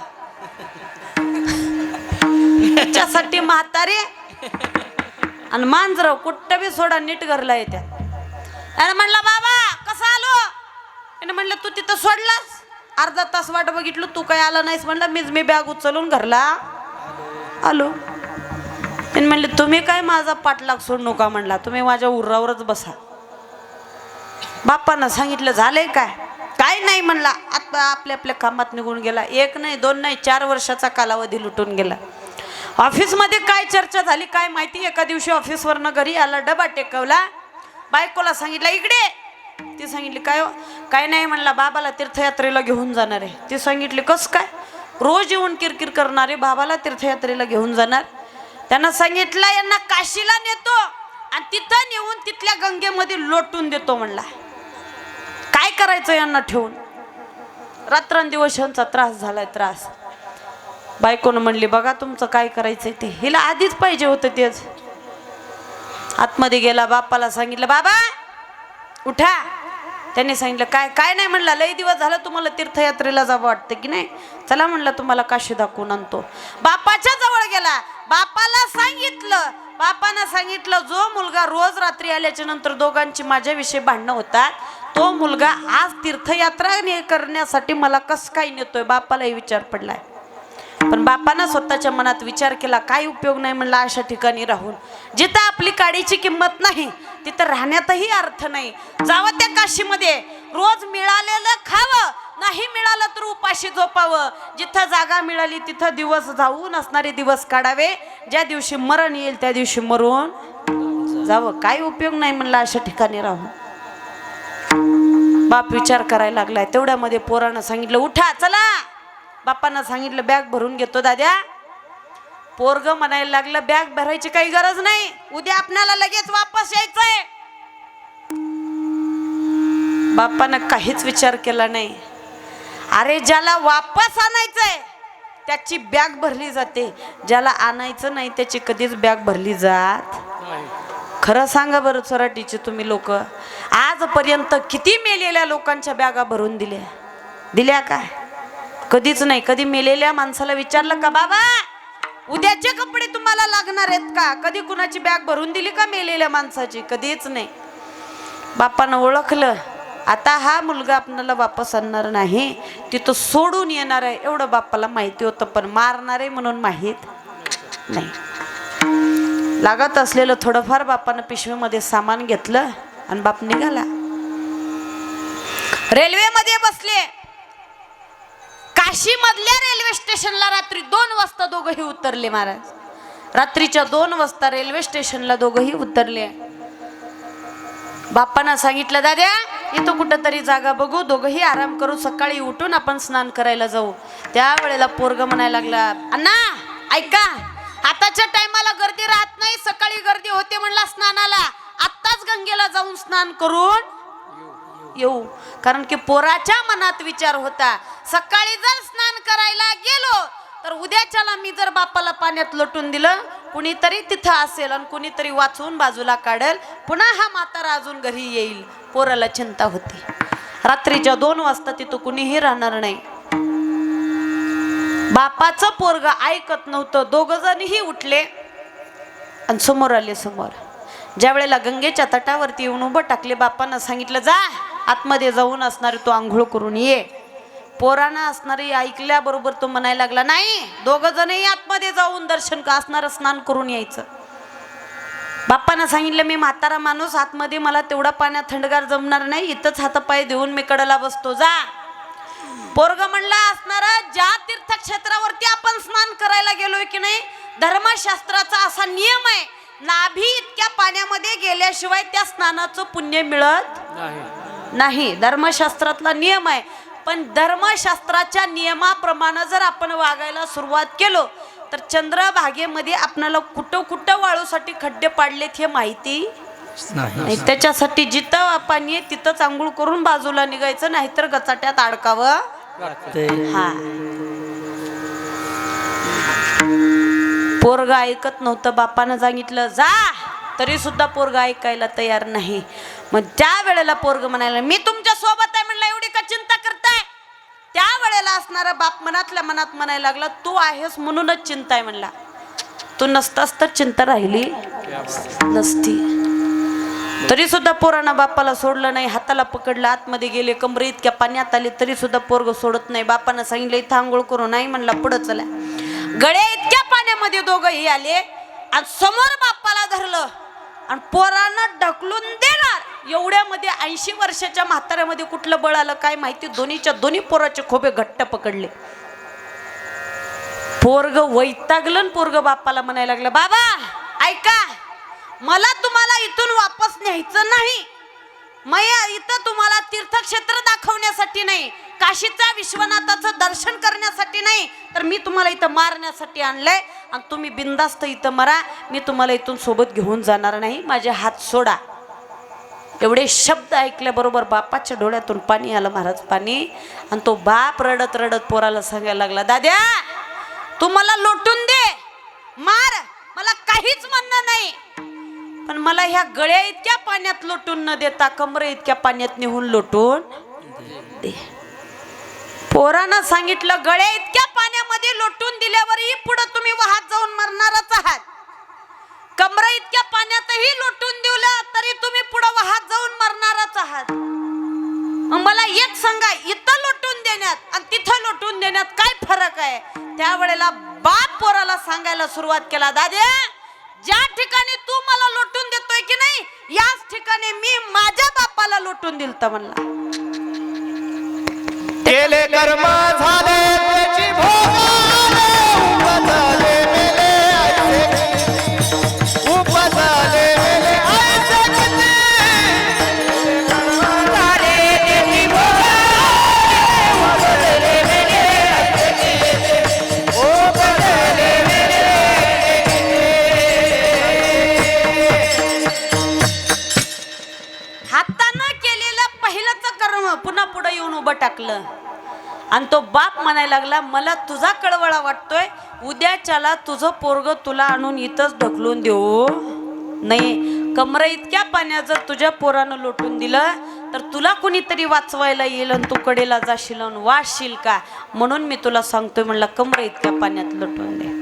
त्याच्यासाठी म्हातारे आणि मांजर कुठं बी सोडा नीट घरला येतात. आणि म्हणला बाबा कसं आलो? त्याने म्हणलं तू तिथं सोडलास, अर्धा तास वाट बघितलं तू काय आला नाहीस. म्हणलं मी बॅग उचलून घरला आलो. त्याने म्हणले तुम्ही काय माझा पाठलाग सोडू नका म्हणला, तुम्ही माझ्या उरावरच बसा. बापानं सांगितलं झालंय काय? काय नाही म्हणला. आता आपल्या आपल्या कामात निघून गेला. 1 नाही 2 नाही 4 वर्षाचा कालावधी लुटून गेला. ऑफिसमध्ये काय चर्चा झाली काय माहिती. एका दिवशी ऑफिसवरनं घरी आला, डबा टेकवला, बायकोला सांगितलं इकडे. ती सांगितली काय हो? काय नाही म्हणला, बाबाला तीर्थयात्रेला घेऊन जाणार आहे. ती सांगितली कस काय? रोज येऊन किरकिर करणारे बाबाला तीर्थयात्रेला घेऊन जाणार. त्यांना सांगितलं यांना काशीला नेतो आणि तिथं नेऊन तिथल्या गंगेमध्ये लोटून देतो म्हणला. काय करायचं यांना ठेवून? रात्रंदिवस यांचा त्रास झालाय त्रास. बायकोनं म्हणली बघा तुमचं काय करायचंय ते. हिला आधीच पाहिजे होतं तेच. आतमध्ये गेला, बापाला सांगितलं बाबा उठा. त्यांनी सांगितलं काय? काय नाही म्हणला, लई दिवस झालं तुम्हाला तीर्थयात्रेला जावं वाटतं की नाही, चला म्हणलं तुम्हाला काशी दाखवून आणतो. बापाच्या जवळ गेला, बापाला सांगितलं. बापानं सांगितलं जो मुलगा रोज रात्री आल्याच्या नंतर दोघांची माझ्याविषयी भांडणं होतात, तो मुलगा आज तीर्थयात्रा करण्यासाठी मला कस काय नेतोय? बापालाही विचार पडलाय. पण बापानं स्वतःच्या मनात विचार केला काय उपयोग नाही म्हणला अशा ठिकाणी राहून. जिथं आपली काडीची किंमत नाही तिथं राहण्यातही अर्थ नाही. जावं त्या काशीमध्ये, रोज मिळालेलं खावं, नाही मिळालं तर उपाशी झोपावं. जिथं जागा मिळाली तिथं दिवस जाऊन असणारे दिवस काढावे. ज्या दिवशी मरण येईल त्या दिवशी मरून जावं. काय उपयोग नाही म्हणला अशा ठिकाणी राहून. बाप विचार करायला लागलाय. तेवढ्यामध्ये पोरानं सांगितलं उठा चला. बापानं सांगितलं बॅग भरून घेतो दाद्या. पोरग म्हणायला लागलं बॅग भरायची काही गरज नाही, उद्या आपल्याला लगेच वापस यायचंय. बापानं काहीच विचार केला नाही. अरे ज्याला वापस आणायचंय त्याची बॅग भरली जाते, ज्याला आणायचं नाही त्याची कधीच बॅग भरली जात. खरं सांगा बरं चराटीचे तुम्ही लोक, आजपर्यंत किती मेलेल्या लोकांच्या बॅगा भरून दिल्या काय? कधीच नाही. कधी मेलेल्या माणसाला विचारलं का बाबा उद्याचे कपडे तुम्हाला लागणार आहेत का? कधी कुणाची बॅग भरून दिली का मेलेल्या माणसाची? कधीच नाही. बापानं ओळखलं आता हा मुलगा आपल्याला वापस आणणार नाही, तिथं सोडून येणार आहे एवढं बापाला माहिती होतं, पण मारणार आहे म्हणून माहीत नाही. लागत असलेलं थोडंफार बापानं पिशवीमध्ये सामान घेतलं आणि बाप निघाला. रेल्वेमध्ये बसले, काशी मधल्या रेल्वे स्टेशनला रात्री 2 वाजता दोघंही उतरले महाराज. रात्रीच्या 2 वाजता रेल्वे स्टेशनला दोघंही उतरले. बाप्पांना सांगितलं, दाद्या इथं कुठंतरी जागा बघू, दोघंही आराम करू, सकाळी उठून आपण स्नान करायला जाऊ. त्यावेळेला पोरग म्हणायला लागला, अण्णा ऐका, आताच्या टायमाला गर्दी राहत नाही, सकाळी गर्दी होते म्हणला स्नानाला, आत्ताच गंगेला जाऊन स्नान करून येऊ. कारण की पोराच्या मनात विचार होता, सकाळी जर स्नान करायला गेलो तर उद्याच्याला मी जर बापाला पाण्यात लोटून दिलं, कुणीतरी तिथं असेल आणि कुणीतरी वाचवून बाजूला काढेल, पुन्हा हा म्हातारा अजून घरी येईल. पोराला चिंता होती. रात्रीच्या 2 वाजता तिथं कुणीही राहणार नाही. बापाचं पोरग ऐकत नव्हतं. 2 जणही उठले आणि समोर आले. समोर ज्या वेळेला गंगेच्या तटावरती येऊन उभं टाकले, बापांना सांगितलं, जा आतमध्ये जाऊन असणारे तो आंघोळ करून ये. पोरानं असणारी ऐकल्याबरोबर तो म्हणायला लागला, नाही, 2 जणही आतमध्ये जाऊन दर्शन असणारं स्नान करून यायचं. बाप्पांना सांगितलं, मी म्हातारा माणूस, आतमध्ये मला तेवढा पाण्यात थंडगार जमणार नाही, इथंच हातपाय देऊन मी कडेला बसतो, जा. पोरग म्हणला, असणार ज्या तीर्थक्षेत्रावरती आपण स्नान करायला गेलोय की नाही, धर्मशास्त्राचा असा नियम आहे, नाभी इतक्या पाण्यामध्ये गेल्याशिवाय त्या स्नानाचं पुण्य मिळत नाही. धर्मशास्त्रातला नियम आहे. पण धर्मशास्त्राच्या नियमाप्रमाणे जर आपण वागायला सुरुवात केलो तर चंद्रभागेमध्ये आपल्याला कुठं कुठं वाळूसाठी खड्डे पाडलेत हे माहिती नाही. त्याच्यासाठी जिथं पाणी आहे तिथंच आंघोळ करून बाजूला निघायचं, नाहीतर गचाट्यात अडकावं. हा, पोरग ऐकत नव्हतं. बापानं सांगितलं जा, तरी सुद्धा पोरग ऐकायला तयार नाही. मग त्या वेळेला पोरग म्हणायला, मी तुमच्या सोबत आहे म्हणलं, एवढी का चिंता करताय? त्या वेळेला असणारा बाप मनातल्या मनात म्हणायला लागला, तू आहेस म्हणूनच चिंता आहे म्हणला, तू नसतास तर चिंता राहिली नसती. तरी सुद्धा पोरानं बापाला सोडलं नाही. हाताला पकडलं, आतमध्ये गेले, कमरे इतक्या पाण्यात आले, तरी सुद्धा पोरग सोडत नाही. बापानं सांगितलं, इथं आंघोळ करू नाही म्हणला, पुढं चला. गळ्या इतक्या पाण्यामध्ये दोघंही आले आणि समोर बापाला धरलं आणि पोरानं ढकलून देणार. एवढ्यामध्ये 80 वर्षाच्या म्हाताऱ्यामध्ये कुठलं बळ आलं काय माहिती, दोन्हीच्या दोन्ही पोराचे खोबे घट्ट पकडले. पोरग वैतागलं. पोरग बापाला म्हणायला लागलं, बाबा ऐका, मला तुम्हाला इथून वापस न्यायचं नाही, इथं तुम्हाला तीर्थक्षेत्र दाखवण्यासाठी नाही, काशीचा विश्वनाथाचं दर्शन करण्यासाठी नाही, तर मी तुम्हाला इथं मारण्यासाठी आणलंय आणि तुम्ही बिनधास्त इथं मरा, मी तुम्हाला इथून सोबत घेऊन जाणार नाही, माझे हात सोडा. एवढे शब्द ऐकल्याबरोबर बापाच्या डोळ्यातून पाणी आलं महाराज, पाणी. आणि तो बाप रडत रडत पोराला सांगायला लागला, दाद्या तू मला लोटून दे, मार, मला काहीच म्हणणं नाही, पण मला ह्या गळ्या इतक्या पाण्यात लोटून न देता कमरे इतक्या पाण्यात नेऊन लोटून दे. पोरानं सांगितलं, गळ्या इतक्या पाण्यामध्ये लोटून दिल्यावरही पुढे तुम्ही वाहत जाऊन मरणारच आहात, कमरा इतक्या पाण्यातही लोटून दिलं तरी तुम्ही पुढे वाहत जाऊन मरणारच आहात. मला एक सांगा, इथं लोटून देण्यात आणि तिथं लोटून देण्यात काय फरक आहे? त्यावेळेला बाप पोराला सांगायला सुरुवात केला, दाद्या ज्या ठिकाणी तू मला लोटून देतोय की नाही, याच ठिकाणी मी माझ्या बापाला लोटून दिलतं म्हणला. केले कर्म झाले त्याची भोगाले, उपजाले मेले ऐसे, उपजाले मेले ऐसे किती. कर्म झाले त्याची भोगाले, उपजाले मेले ऐसे किती, उपजाले मेले हातानं केलेलं पहिलंच कर्म पुन्हा पुढे येऊन उभं टाकलं. आणि तो बाप म्हणायला लागला, मला तुझा कळवळा वाटतोय, उद्याच्याला तुझं पोरग तुला आणून इथंच ढकलून देऊ नाही. कमरे इतक्या पाण्यात जर तुझ्या पोरानं लोटून दिलं तर तुला कुणीतरी वाचवायला येईल आणि तू कडेला जाशील आणि वाचशील का, म्हणून मी तुला सांगतोय म्हणला, कमरे इतक्या पाण्यात लोटून दे.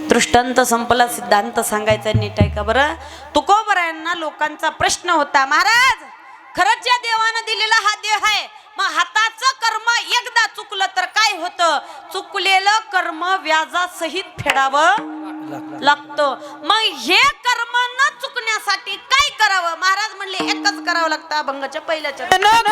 दृष्टांत संपला, सिद्धांत सांगायचा नीट आहे का बरं. तुकोबरायांना लोकांचा प्रश्न होता, महाराज खरंच या देवानं दिलेला हा देह आहे, मग हाताचं कर्म एकदा चुकलं तर काय होतं? चुकलेलं कर्म व्याजासहित फेडावं लागतं. मग हे कर्म न चुकण्यासाठी काय करावं? महाराज म्हणले एकच करावं लागतं अभंगाच्या पहिल्या चरणात.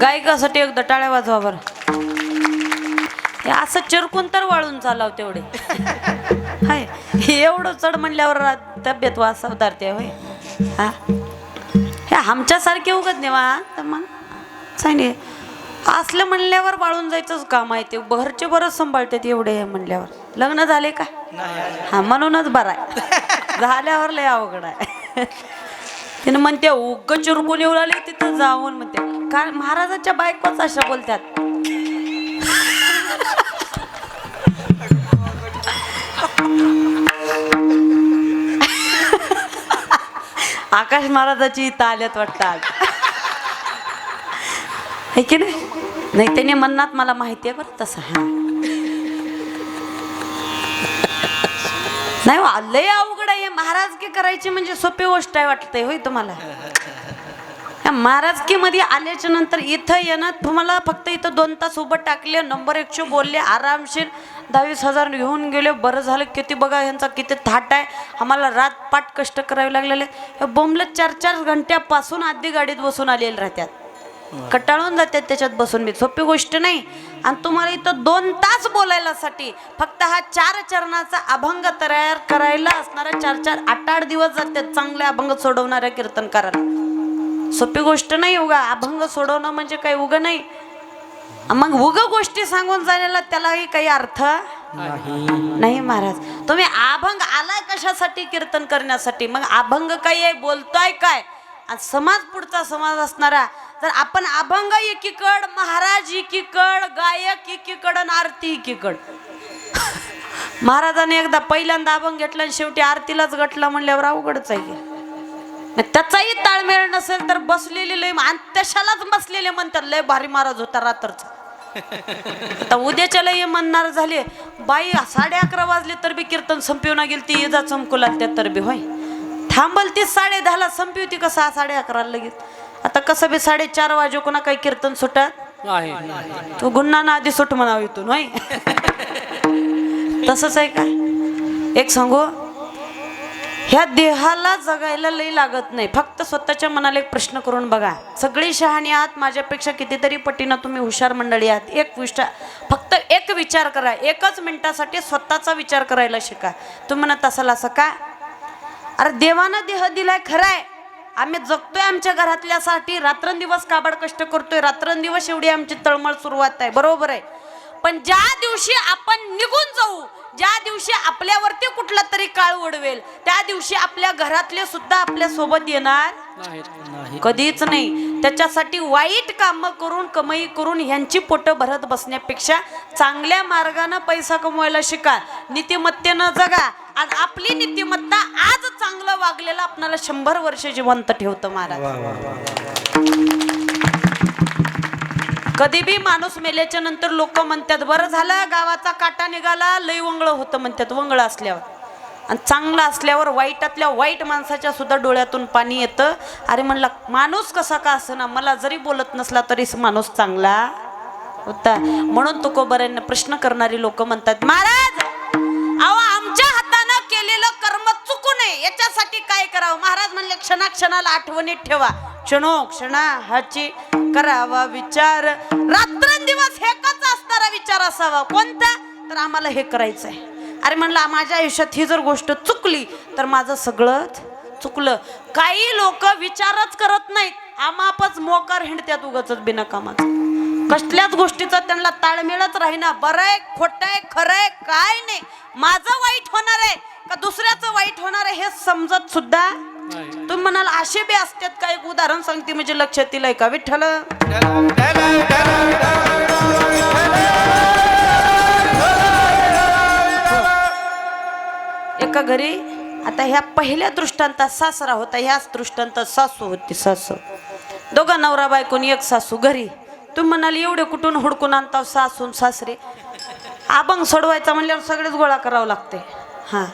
गायकासाठी एकदा टाळ्या वाजवा बरं. हे असं चिरकून तर वाळून चालाव तेवढे. हाय एवढं चढ म्हणल्यावर तब्येत वाचवतारते होय. हा हे आमच्यासारखे उगत नेवा तर मग सांगे असलं म्हणल्यावर वाळून जायचंच काम आहे. ते घरचे बरंच सांभाळतात एवढे म्हणल्यावर. लग्न झाले का? हा म्हणूनच बरं आहे. झाल्यावर लय अवघड आहे. तिने म्हणते उग चिरकून येऊ लागले तिथं जाऊन म्हणते काय महाराजाच्या बायकोच अशा बोलतात. आकाश महाराजाची इथं आल्यात वाटतात है की नाही? नाही त्याने म्हणणार मला माहिती आहे बरं तसं. हा नाही लय अवघड आहे. महाराजकी करायची म्हणजे सोपी गोष्ट आहे वाटतंय होय तुम्हाला? महाराजकी मध्ये आल्याच्या नंतर इथं येणं तुम्हाला फक्त इथं 2 तास उभं टाकले, नंबर 100 बोलले, आरामशीर 10,000 घेऊन गेले. बरं झालं. किती बघा ह्यांचा किती थाट आहे. आम्हाला रातपाट कष्ट करावे लागलेले. हे बोंबलं 4-4 घंट्यापासून आधी गाडीत बसून आलेले राहतात. कटाळून जातात त्याच्यात बसून. मी सोपी गोष्ट नाही. आणि तुम्हाला इथं 2 तास बोलायलासाठी फक्त हा 4 चरणाचा अभंग तयार करायला असणारा 4-4 8-8 दिवस जातात चांगले अभंग सोडवणाऱ्या कीर्तनकारांना. सोपी गोष्ट नाही. उगा अभंग सोडवणं म्हणजे काही उगं नाही. मग उग गोष्टी सांगून जाण्याला त्यालाही काही अर्थ नाही. महाराज तुम्ही अभंग आलाय कशासाठी? कीर्तन करण्यासाठी. मग अभंग काय आहे? बोलतोय काय? आणि समाज पुढचा समाज असणारा. तर आपण अभंग एकीकड, महाराज एकीकड, गायक एकीकड आणि आरती एकीकड. महाराजाने एकदा पहिल्यांदा अभंग घेतला आणि शेवटी आरतीलाच गटला म्हणल्यावर अवघडच आहे. त्याचाही ताळमेळ नसेल तर बसलेले लय तशालाच बसलेले म्हणतात लय भारी महाराज होता रात्रचा. आता उद्याच्या लय म्हणणार झाले बाई 11:30 वाजले तर बी कीर्तन संपवून गेली ती इजा चमकुला त्या तर बी होय. थांबल ती 10:30ला संपवती कसं 11:30 लगेच. आता कसं बी 4:30 वाजे कोणा काही कीर्तन सुटत तू गुन्हा ना आधी सुट म्हणावं इथून होय. तसंच आहे का? एक सांगू ह्या देहाला जगायला लई लागत नाही. फक्त स्वतःच्या मनाला एक प्रश्न करून बघा. सगळी शहाणी आहात, माझ्यापेक्षा कितीतरी पटीनं तुम्ही हुशार मंडळी आहात. एक गोष्ट फक्त एक विचार करा, एकच मिनिटासाठी स्वतःचा विचार करायला शिका. तुम्ही म्हणत असाल असं का? अरे देवानं देह दिलाय खरं आहे, आम्ही जगतोय आमच्या घरातल्यासाठी, रात्रंदिवस काबाड कष्ट करतोय, रात्रंदिवस एवढी आमची तळमळ सुरुवात आहे, बरोबर आहे. पण ज्या दिवशी आपण निघून जाऊ, ज्या दिवशी आपल्यावरती कुठला तरी काळ उडवेल, त्या दिवशी आपल्या घरातले सुद्धा आपल्या सोबत येणार कधीच नाही. त्याच्यासाठी वाईट कामं करून कमाई करून ह्यांची पोटं भरत बसण्यापेक्षा चांगल्या मार्गाने पैसा कमवायला शिका, नीतिमत्तेनं जगा. आणि आपली नीतिमत्ता आज चांगलं वागलेलं आपल्याला 100 वर्ष जिवंत ठेवतं महाराज. कधी बी माणूस मेल्याच्या नंतर लोक म्हणतात बरं झालं गावाचा काटा निघाला, लई वंगळ होतं म्हणतात वंगळ असल्यावर. आणि चांगलं असल्यावर वाईटातल्या वाईट माणसाच्या सुद्धा डोळ्यातून पाणी येतं. अरे म्हणला माणूस कसा का असना, मला जरी बोलत नसला तरी माणूस चांगला होता. म्हणून तुकोबारांना प्रश्न करणारी लोक म्हणतात महाराज अहो आमच्या हातानं केलेलं कर्म चुकू नये याच्यासाठी काय करावं? महाराज म्हणले क्षणाक्षणाला आठवणीत ठेवा, क्षणोक्षणा हाची करावा विचार, रात्रंदिवस हेच असणारा विचार असावा. कोणता? तर आम्हाला हे करायचंय. अरे म्हणलं माझ्या आयुष्यात ही जर गोष्ट चुकली तर माझं सगळंच चुकलं. काही लोक विचारच करत नाहीत, आमापच मोकार हिंडत्यात उगाच बिना कामाचं. कसल्याच गोष्टीचा त्यांना ताळमेळच राहीना. बरं आहे खोटं आहे खरं आहे काय नाही, माझं वाईट होणार आहे का दुसऱ्याचं वाईट होणार आहे हे समजत सुद्धा. तुम्ही म्हणाल असे बी असतात का? एक उदाहरण सांगते म्हणजे लक्षात येईल का. विठ्ठल एका घरी, आता ह्या पहिल्या दृष्टांतात सासरा होता, ह्याच दृष्टांतात सासू होती. सासू दोघा नवरा बायकोन एक सासू घरी. तुम्ही म्हणाल एवढे कुठून हुडकून आणता सासून सासरे? अभंग सोडवायचा म्हणल्यावर सगळेच गोळा करावं लागते. हा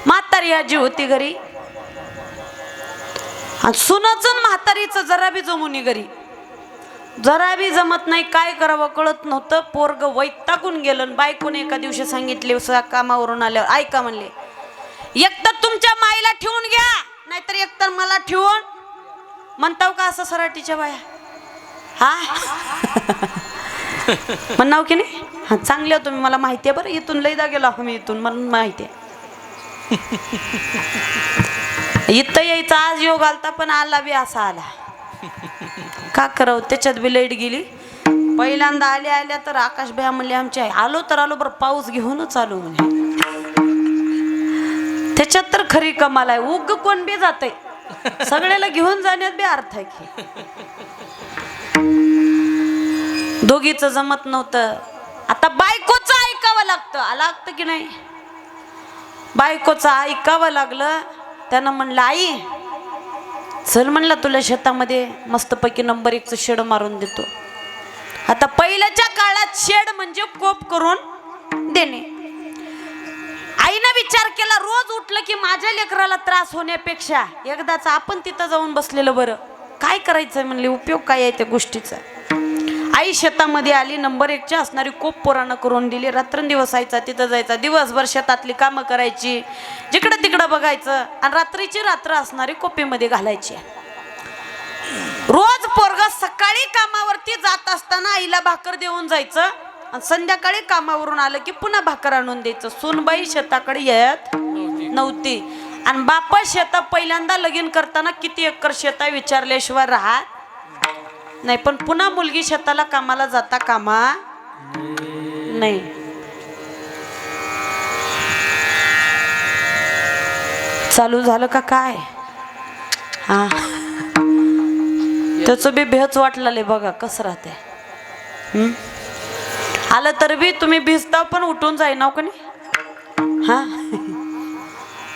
म्हातारी आजी होती घरी, आणि सुनाचं म्हातारीचं जरा बी जमुनी घरी, जरा बी जमत नाही. काय करावं कळत नव्हतं. पोरग वैतागून गेलं. बायकोने एका दिवशी सांगितले कामावरून आल्यावर, ऐका म्हणले एकतर तुमच्या माईला ठेवून घ्या नाहीतर एकतर मला ठेवून. म्हणताव का असं सराटीच्या बाया? हा म्हणाव की नाही? हा चांगले तुम्ही, मला माहिती आहे बरं, इथून लईदा गेलो आम्ही इथून, म्हणून माहिती आहे. इथं यायचा आज योग आलता पण आला बी असा आला. का करावं, त्याच्यात बी लाईट गेली. पहिल्यांदा आल्या आल्या तर आकाश भया म्हणले आमची आई, आलो तर आलो बरं पाऊस घेऊनच आलो म्हणे. त्याच्यात तर खरी कमाल आहे. उग कोण बी जाते, सगळ्याला घेऊन जाण्यात बी अर्थ आहे की. दोघीचं जमत नव्हतं. आता बायकोचं ऐकावं लागतं की नाही? बायकोचं ऐकावं लागलं. त्यानं म्हणलं आई चल म्हणलं तुला शेतामध्ये मस्तपैकी नंबर 1चं शेड मारून देतो. आता पहिल्याच्या काळात शेड म्हणजे कोप करून देणे. आईनं विचार केला रोज उठलं की माझ्या लेकराला त्रास होण्यापेक्षा एकदाच आपण तिथं जाऊन बसलेलं बरं. काय करायचंय म्हणले, उपयोग काय आहे त्या गोष्टीचा. आई शेतामध्ये आली, नंबर 1ची असणारी कोप पोरानं करून दिली. रात्रंदिवस आयचा तिथं जायचा, दिवसभर शेतातली कामं करायची, जिकडं तिकडं बघायचं, आणि रात्रीची रात्र असणारी कोपीमध्ये घालायची. रोज पोरगा सकाळी कामावरती जात असताना आईला भाकर देऊन जायचं, आणि संध्याकाळी कामावरून आलं की पुन्हा भाकर आणून द्यायचं. सूनबाई शेताकडे येत नव्हती. आणि बापा शेता पहिल्यांदा लगीन करताना किती एकर शेता विचारल्याशिवाय राहत नाही. पण पुन्हा मुलगी शेताला कामाला जाता कामा नाही. चालू झालं का काय? हा त्याचं बी भेच वाटलं बघा कसं राहते. आलं तर बी तुम्ही भिजता पण उठून जाईना का नाही? हा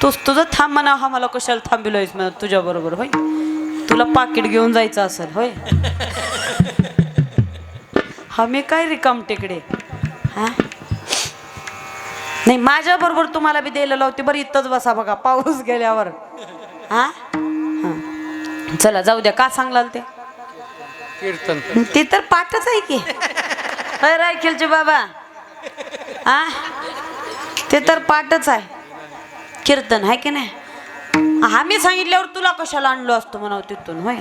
तुझं थांब म्हणा. हा मला कशाला थांबिलोयस म्हणा तुझ्या बरोबर होय, तुला पाकिट घेऊन जायचं असेल होय. हा मी काय रिकाम टेकडे. हा नाही माझ्या बरोबर तुम्हाला बी द्यायला लावते बरं. इथंच बसा बघा पाऊस गेल्यावर. हा हा चला जाऊ द्या. का सांगलाल ते कीर्तन? ते तर पाठच आहे की रायखेलचे बाबा. हा ते तर पाठच आहे कीर्तन आहे की नाही? आम्ही सांगितल्यावर तुला कशाला आणलो असतो म्हणाव तिथून होय.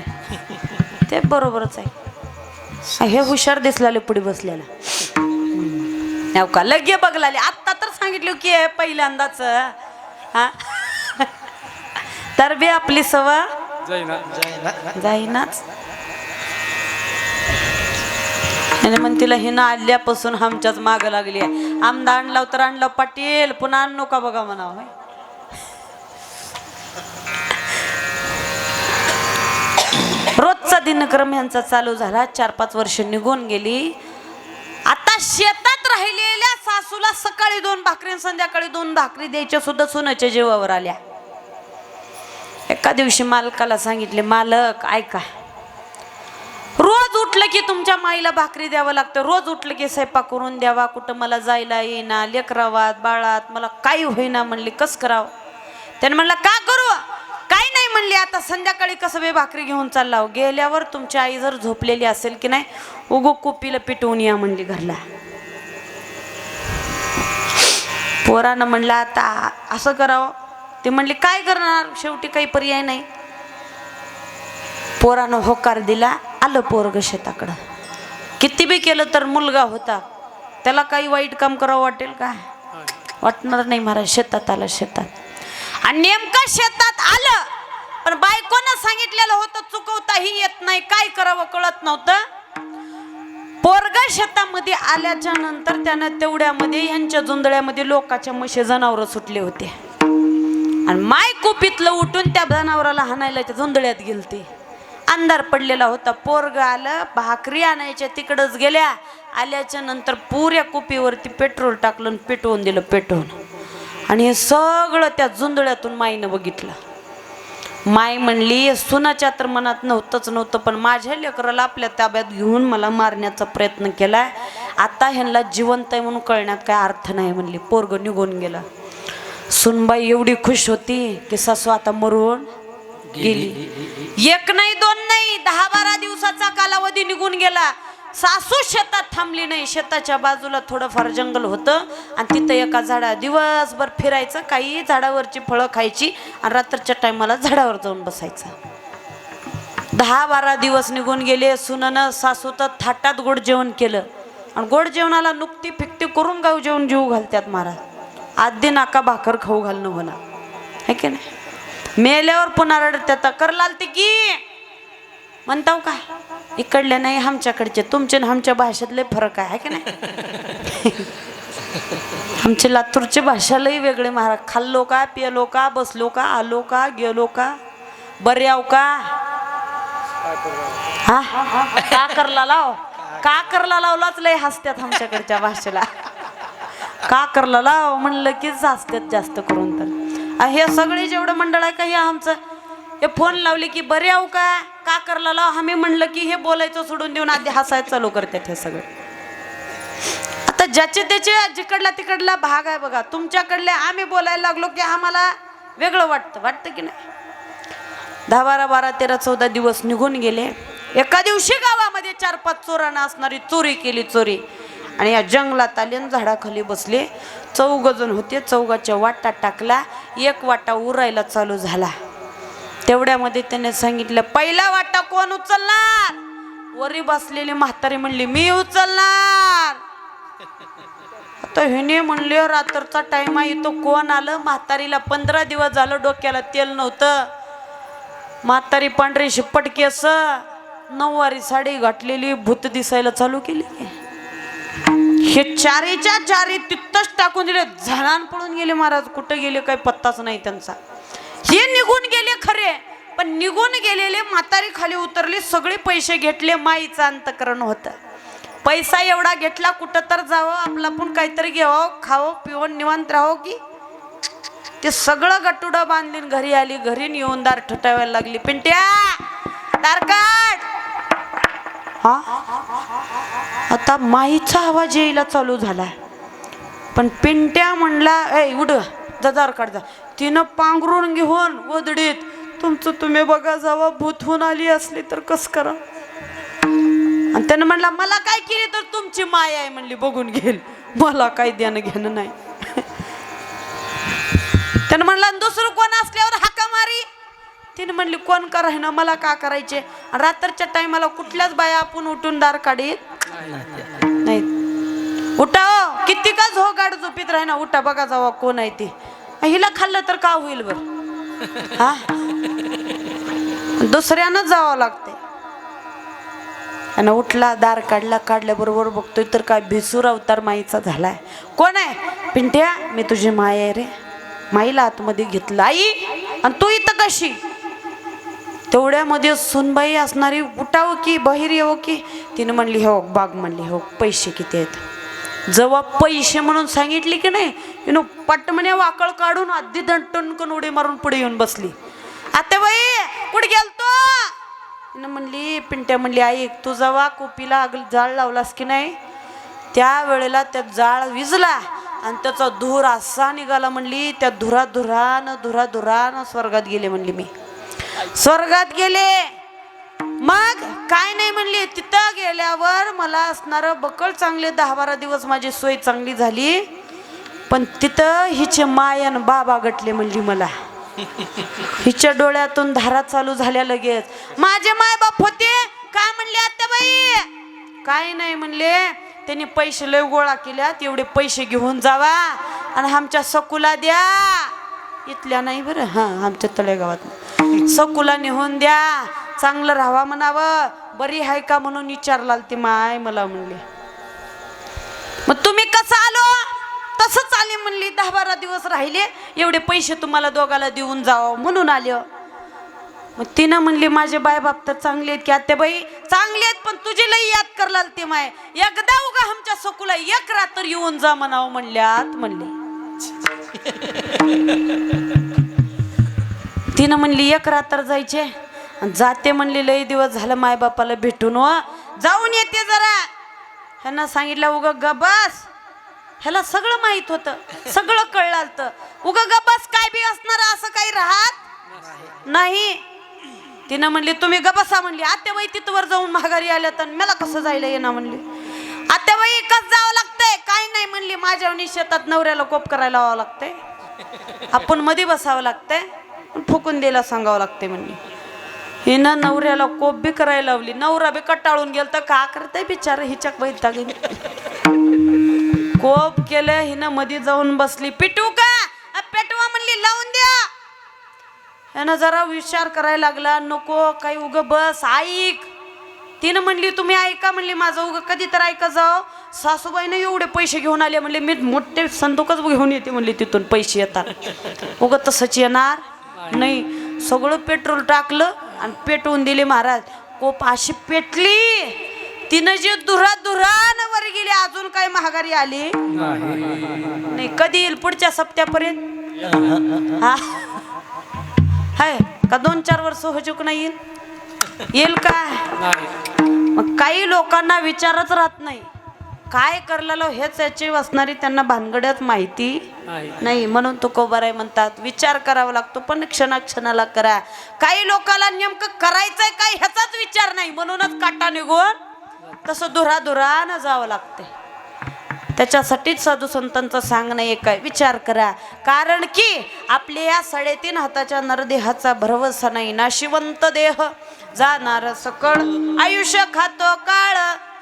ते बरोबरच आहे. हे हुशार दिसलेले पुढे बसलेला का लगे बघलाले आत्ता तर सांगितलं की हे पहिल्यांदाच हा तर बी आपली सवय जाईनाच. आणि मग तिला हिनं आल्यापासून आमच्याच माग लागली आहे. आमदा आणला तर आणला पाटील पुन्हा आणू का बघा म्हणावं. रोजचा दिनक्रम यांचा चालू झाला. 4-5 वर्ष निघून गेली. आता शेतात राहिलेल्या सासूला सकाळी 2 भाकरी आणि संध्याकाळी 2 भाकरी द्यायच्या सुद्धा सुनाच्या जीवावर आल्या. एका दिवशी मालकाला सांगितले, मालक ऐका, रोज उठलं की तुमच्या माईला भाकरी द्यावं लागतं, रोज उठलं की स्वयंपाक करून द्यावा, कुठं मला जायला येईना, लेकरावात बाळात मला काही होईना. म्हणली कस करावं. त्याने म्हणलं का करू. काही नाही म्हणली, आता संध्याकाळी कसं बे भाकरी घेऊन चालला हो. गेल्यावर तुमची आई जर झोपलेली असेल की नाही उगो कुपीला पिटवून या म्हणली घरला. पोरानं म्हणलं आता असं करावं. ते म्हणले काय करणार, शेवटी काही पर्याय नाही. पोरानं होकार दिला. आलं पोरग शेताकडं. किती बी केलं तर मुलगा होता, त्याला काही वाईट काम करावं वाटेल का, वाटणार नाही. महाराज शेतात आलं. शेतात आणि नेमकं शेतात आलं, पण बायकोनं सांगितलेलं होतं चुकवताही येत नाही, काय करावं कळत नव्हतं. पोरग शेतामध्ये आल्याच्या नंतर त्यानं तेवढ्यामध्ये ह्यांच्या जुंदळ्यामध्ये लोकाच्या म्हशी जनावर सुटले होते आणि माय कुपीतलं उठून त्या जनावराला हाणायला त्या जुंदळ्यात गेलते. अंधार पडलेला होता. पोरग आलं, भाकरी आणायच्या तिकडच गेल्या. आल्याच्या नंतर पुऱ्या कुपीवरती पेट्रोल टाकलं आणि पेटवून दिलं पेटवून. आणि हे सगळं त्या जुंदळ्यातून माईनं बघितलं. माय म्हणली सुनाच्या तर मनात नव्हतं, पण माझ्या लेकराला आपल्या ताब्यात घेऊन मला मारण्याचा प्रयत्न केलाय. आता ह्यांना जिवंत आहे म्हणून कळण्यात काय अर्थ नाही म्हणली. पोरग निघून गेला. सुनबाई एवढी खुश होती की सासू आता मरून गेली. 1 नाही 2 नाही 10-12 दिवसाचा कालावधी निघून गेला. सासू शेतात थांबली नाही. शेताच्या बाजूला थोडंफार जंगल होतं आणि तिथं एका झाडा दिवसभर फिरायचं, काही झाडावरची फळं खायची आणि रात्रीच्या टायमाला झाडावर जाऊन बसायचं. 10-12 दिवस निघून गेले. सुनानं सासू तर थाटात गोड जेवण केलं आणि गोड जेवणाला नुकती फिकती करून गाव जेवण जीव घालतात महाराज. आधी नाका भाकर खाऊ घालणं होणार है की नाही. मेल्यावर पुन्हा रडत्यात करलाल ते की म्हणताव का. इकडले नाही आमच्याकडचे, तुमचे आमच्या भाषेत लय फरक आहे की नाही. आमची लातूरची भाषा लई वेगळी महाराज. खाल्लो का, पिलो का, बसलो का, आलो का, गेलो का, बर्याव का, हा का करला लाव, का करला लावलाच लय हसत्यात आमच्याकडच्या भाषेला. का करला लाव म्हणलं कीच हसत्यात जास्त करून. तर हे सगळे जेवढं मंडळ आहे का हे आमचं, हे फोन लावले की बरे आहो का करला लाव, आम्ही म्हणलं की हे बोलायचं सोडून देऊन आधी हसायचं चालू करतात हे सगळे. आता ज्याचे त्याचे जिकडला तिकडला भाग आहे बघा. तुमच्याकडले आम्ही बोलायला लागलो की आम्हाला वेगळं वाटतं की नाही. 10, 12, 13, 14 दिवस निघून गेले. एका दिवशी गावामध्ये 4-5 चोरांना असणारी चोरी केली. चोरी आणि या जंगलात आले आणि झाडाखाली बसले. 4 जण होते. 4च्या वाटा टाकला. 1 वाटा उरायला चालू झाला. तेवढ्यामध्ये त्याने सांगितलं पहिला वाटा कोण उचलणार. वरी बसलेली म्हातारी म्हणली मी उचलणार. आता हिने म्हणले रात्रचा टाइम आहे तो कोण आलं. म्हातारीला 15 दिवस झालं डोक्याला तेल नव्हतं. म्हातारी पांढरी शिप्पट केस, 9वारी साडी घातलेली, भूत दिसायला चालू केली. हे 4च्या 4 तिथंच टाकून दिले. झाडान पळून गेले महाराज. कुठं गेले काही पत्ताच नाही त्यांचा. हे निघून गेले खरे, पण निघून गेलेले म्हातारी खाली उतरली. सगळे पैसे घेतले. माईचं अंतकरण होतं. पैसा एवढा घेतला कुठं तर जावं, आपला पण काहीतरी घ्यावं, खावं पिवं निवांत राहावं की ते सगळं गटुडं बांधलीन घरी आली. घरी येऊन दार ठोठावायला लागली. पिंट्या दार काढ. हा आता माईचा आवाज यायला चालू झाला. पण पिंट्या म्हणला ए उड जा दार काढ जा. तिनं पांघरून घेऊन गोदडीत तुमचं तुम्ही बघा जावा, भूत होऊन आली असली तर कस करा. आणि त्यानं म्हणला मला काय केली तर तुमची माया आहे म्हणली, बघून घेईल, मला काय देणं घेणं नाही. त्यानं म्हणला दुसरं कोण असल्यावर हाका मारी. तिने म्हणली कोण कराय ना मला का करायचे. रात्रीच्या टायमाला कुठल्याच बाया आपण उठून दार काढीत नाही. उठा हो, किती का झो गाड झोपीत राही ना, उठा बघा जावा कोण आहे ती. हिला खाल्लं तर का होईल बर. हा दुसऱ्यानंच जावं लागते. आणि उठला दार काढल्याबरोबर बघतोय तर काय भिसूर अवतार माईचा झालाय. कोण आहे. पिंट्या मी तुझी माय आहे रे. माईला आतमध्ये घेतलं. आई आणि तू इथं कशी. तेवढ्यामध्ये सुनबाई असणारी उठाव की बाहेर येऊ की. तिने म्हणली हो बाग म्हणली हो पैसे किती आहेत. जेव्हा पैसे म्हणून सांगितले की नाही पटमण्या वाकळ काढून आधी दंटन उडी मारून पुढे येऊन बसली. आता बाई कुठे गेलतो. म्हणली पिंट्या म्हणली आई तू जेव्हा कोपीला जाळ लावलास की नाही त्यावेळेला त्या जाळ विजला आणि त्याचा धूर असा निघाला. म्हणली त्या धुराधुरानं स्वर्गात गेले. म्हणली मी स्वर्गात गेले. मग काय नाही म्हणली. तिथं गेल्यावर मला असणार बकळ चांगले 10-12 दिवस माझी सोय चांगली झाली. पण तिथं हिचे माय आणि बाबा गटले. म्हणली मला हिच्या डोळ्यातून धारा चालू झाल्या लगेच. माझे माय बाप होते काय म्हणले आत्याबाई. काय नाही म्हणले त्यांनी पैसे लय गोळा केल्यात. एवढे पैसे घेऊन जावा आणि आमच्या सकुला द्या. इथल्या नाही बरं हा आमच्या तळेगावात सकुला नेऊन द्या. चांगलं राहावा म्हणावं. बरी आहे का म्हणून विचारला ती माय मला. म्हणले मग तुम्ही कसं आलो. तसंच आले म्हणली. 10-12 दिवस राहिले. एवढे पैसे तुम्हाला दोघाला देऊन जावं म्हणून आले. मग तिनं म्हणली माझे बाय बाप तर चांगले आहेत की आत्याबाई. चांगले आहेत पण तुझी लई याद करला ती माय. एकदा उगा आमच्या सकुला एक रात्र येऊन जा म्हणावं म्हणल्यात. म्हणले तिनं म्हणली एक रात्र जायचे जाते. म्हणली लई दिवस झालं माय बापाला भेटून व जाऊन येते जरा. ह्यांना सांगितलं उगा गबास. ह्याला सगळं माहित होतं सगळं कळलं. उगा गबास काय बी असणार असं काही राहत नाही. तिनं म्हणली तुम्ही गबसा म्हणली. आत्याबाई तिथवर जाऊन माघारी आल्या तर मला कसं जायला येणार म्हणली. आत्याबाई कसं जावं लागतंय. काय नाही म्हणली माझ्या शेतात नवऱ्याला कोप करायला लावावं लागतंय. आपण मध्ये बसावं लागतंय फुकून द्यायला सांगावं लागते म्हणली. हिनं नवऱ्याला कोप बी करायला लावली. नवरा बी कटाळून गेल तर का करताय बिचार. हिच्या बैठा कोप केलं. हिनं मध्ये जाऊन बसली. पिटू का पेटवा म्हणली लावून द्या. ह्यानं जरा विचार करायला लागला. नको काही उग बस ऐक. तिनं म्हणली तुम्ही ऐका म्हणली माझं उग कधी तर ऐका जाओ. सासूबाईनं एवढे पैसे घेऊन आले म्हणले मी मोठे संदूकच घेऊन येते म्हणली. तिथून पैसे येतात उग तसंच येणार नाही. सगळं पेट्रोल टाकलं आणि पेटवून दिले महाराज. कोप अशी पेटली. तिनं जे धुरान वर गेली. अजून काय महागारी आली नाही. कधी येईल पुढच्या सप्त्यापर्यंत. हा हाय का 2-4 वर्ष होजूक नाही येईल काय. मग काही लोकांना विचारच राहत नाही काय करलेलं हेच याची असणारी त्यांना भानगडच माहिती नाही. म्हणून तुकोबाराय म्हणतात विचार करावा लागतो पण क्षणाला करा. काही लोकांना नेमकं करायचंय काय ह्याचाच विचार नाही म्हणूनच काटा निघून तसं धुराधुरानं जावं लागते. त्याच्यासाठीच साधू संतांचं सांगणं एक आहे विचार करा. कारण की आपल्या या 3.5 हाताच्या नरदेहाचा भरवसा नाही. नाशिवंत देह जाणार सकळ. आयुष्य खातो काळ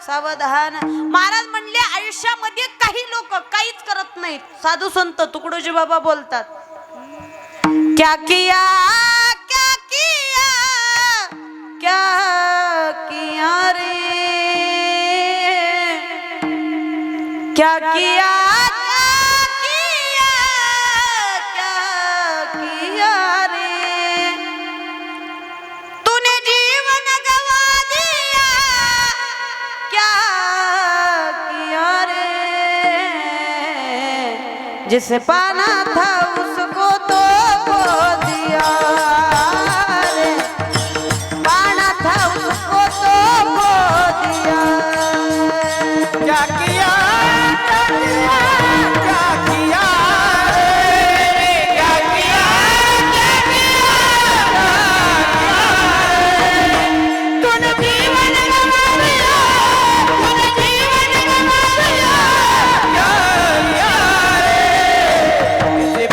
सावधान. महाराज म्हणले आयुष्यामध्ये काही लोक काहीच करत नाहीत. साधू संत तुकडोजी बाबा बोलतात क्या किया क्या किया क्या किया रे क्या किया क्या किया रे तूने जीवन गवा दिया क्या किया रे जिसे पाना था उसको तो खो दिया रे पाना था उसको तो खो दिया क्या किया जिसे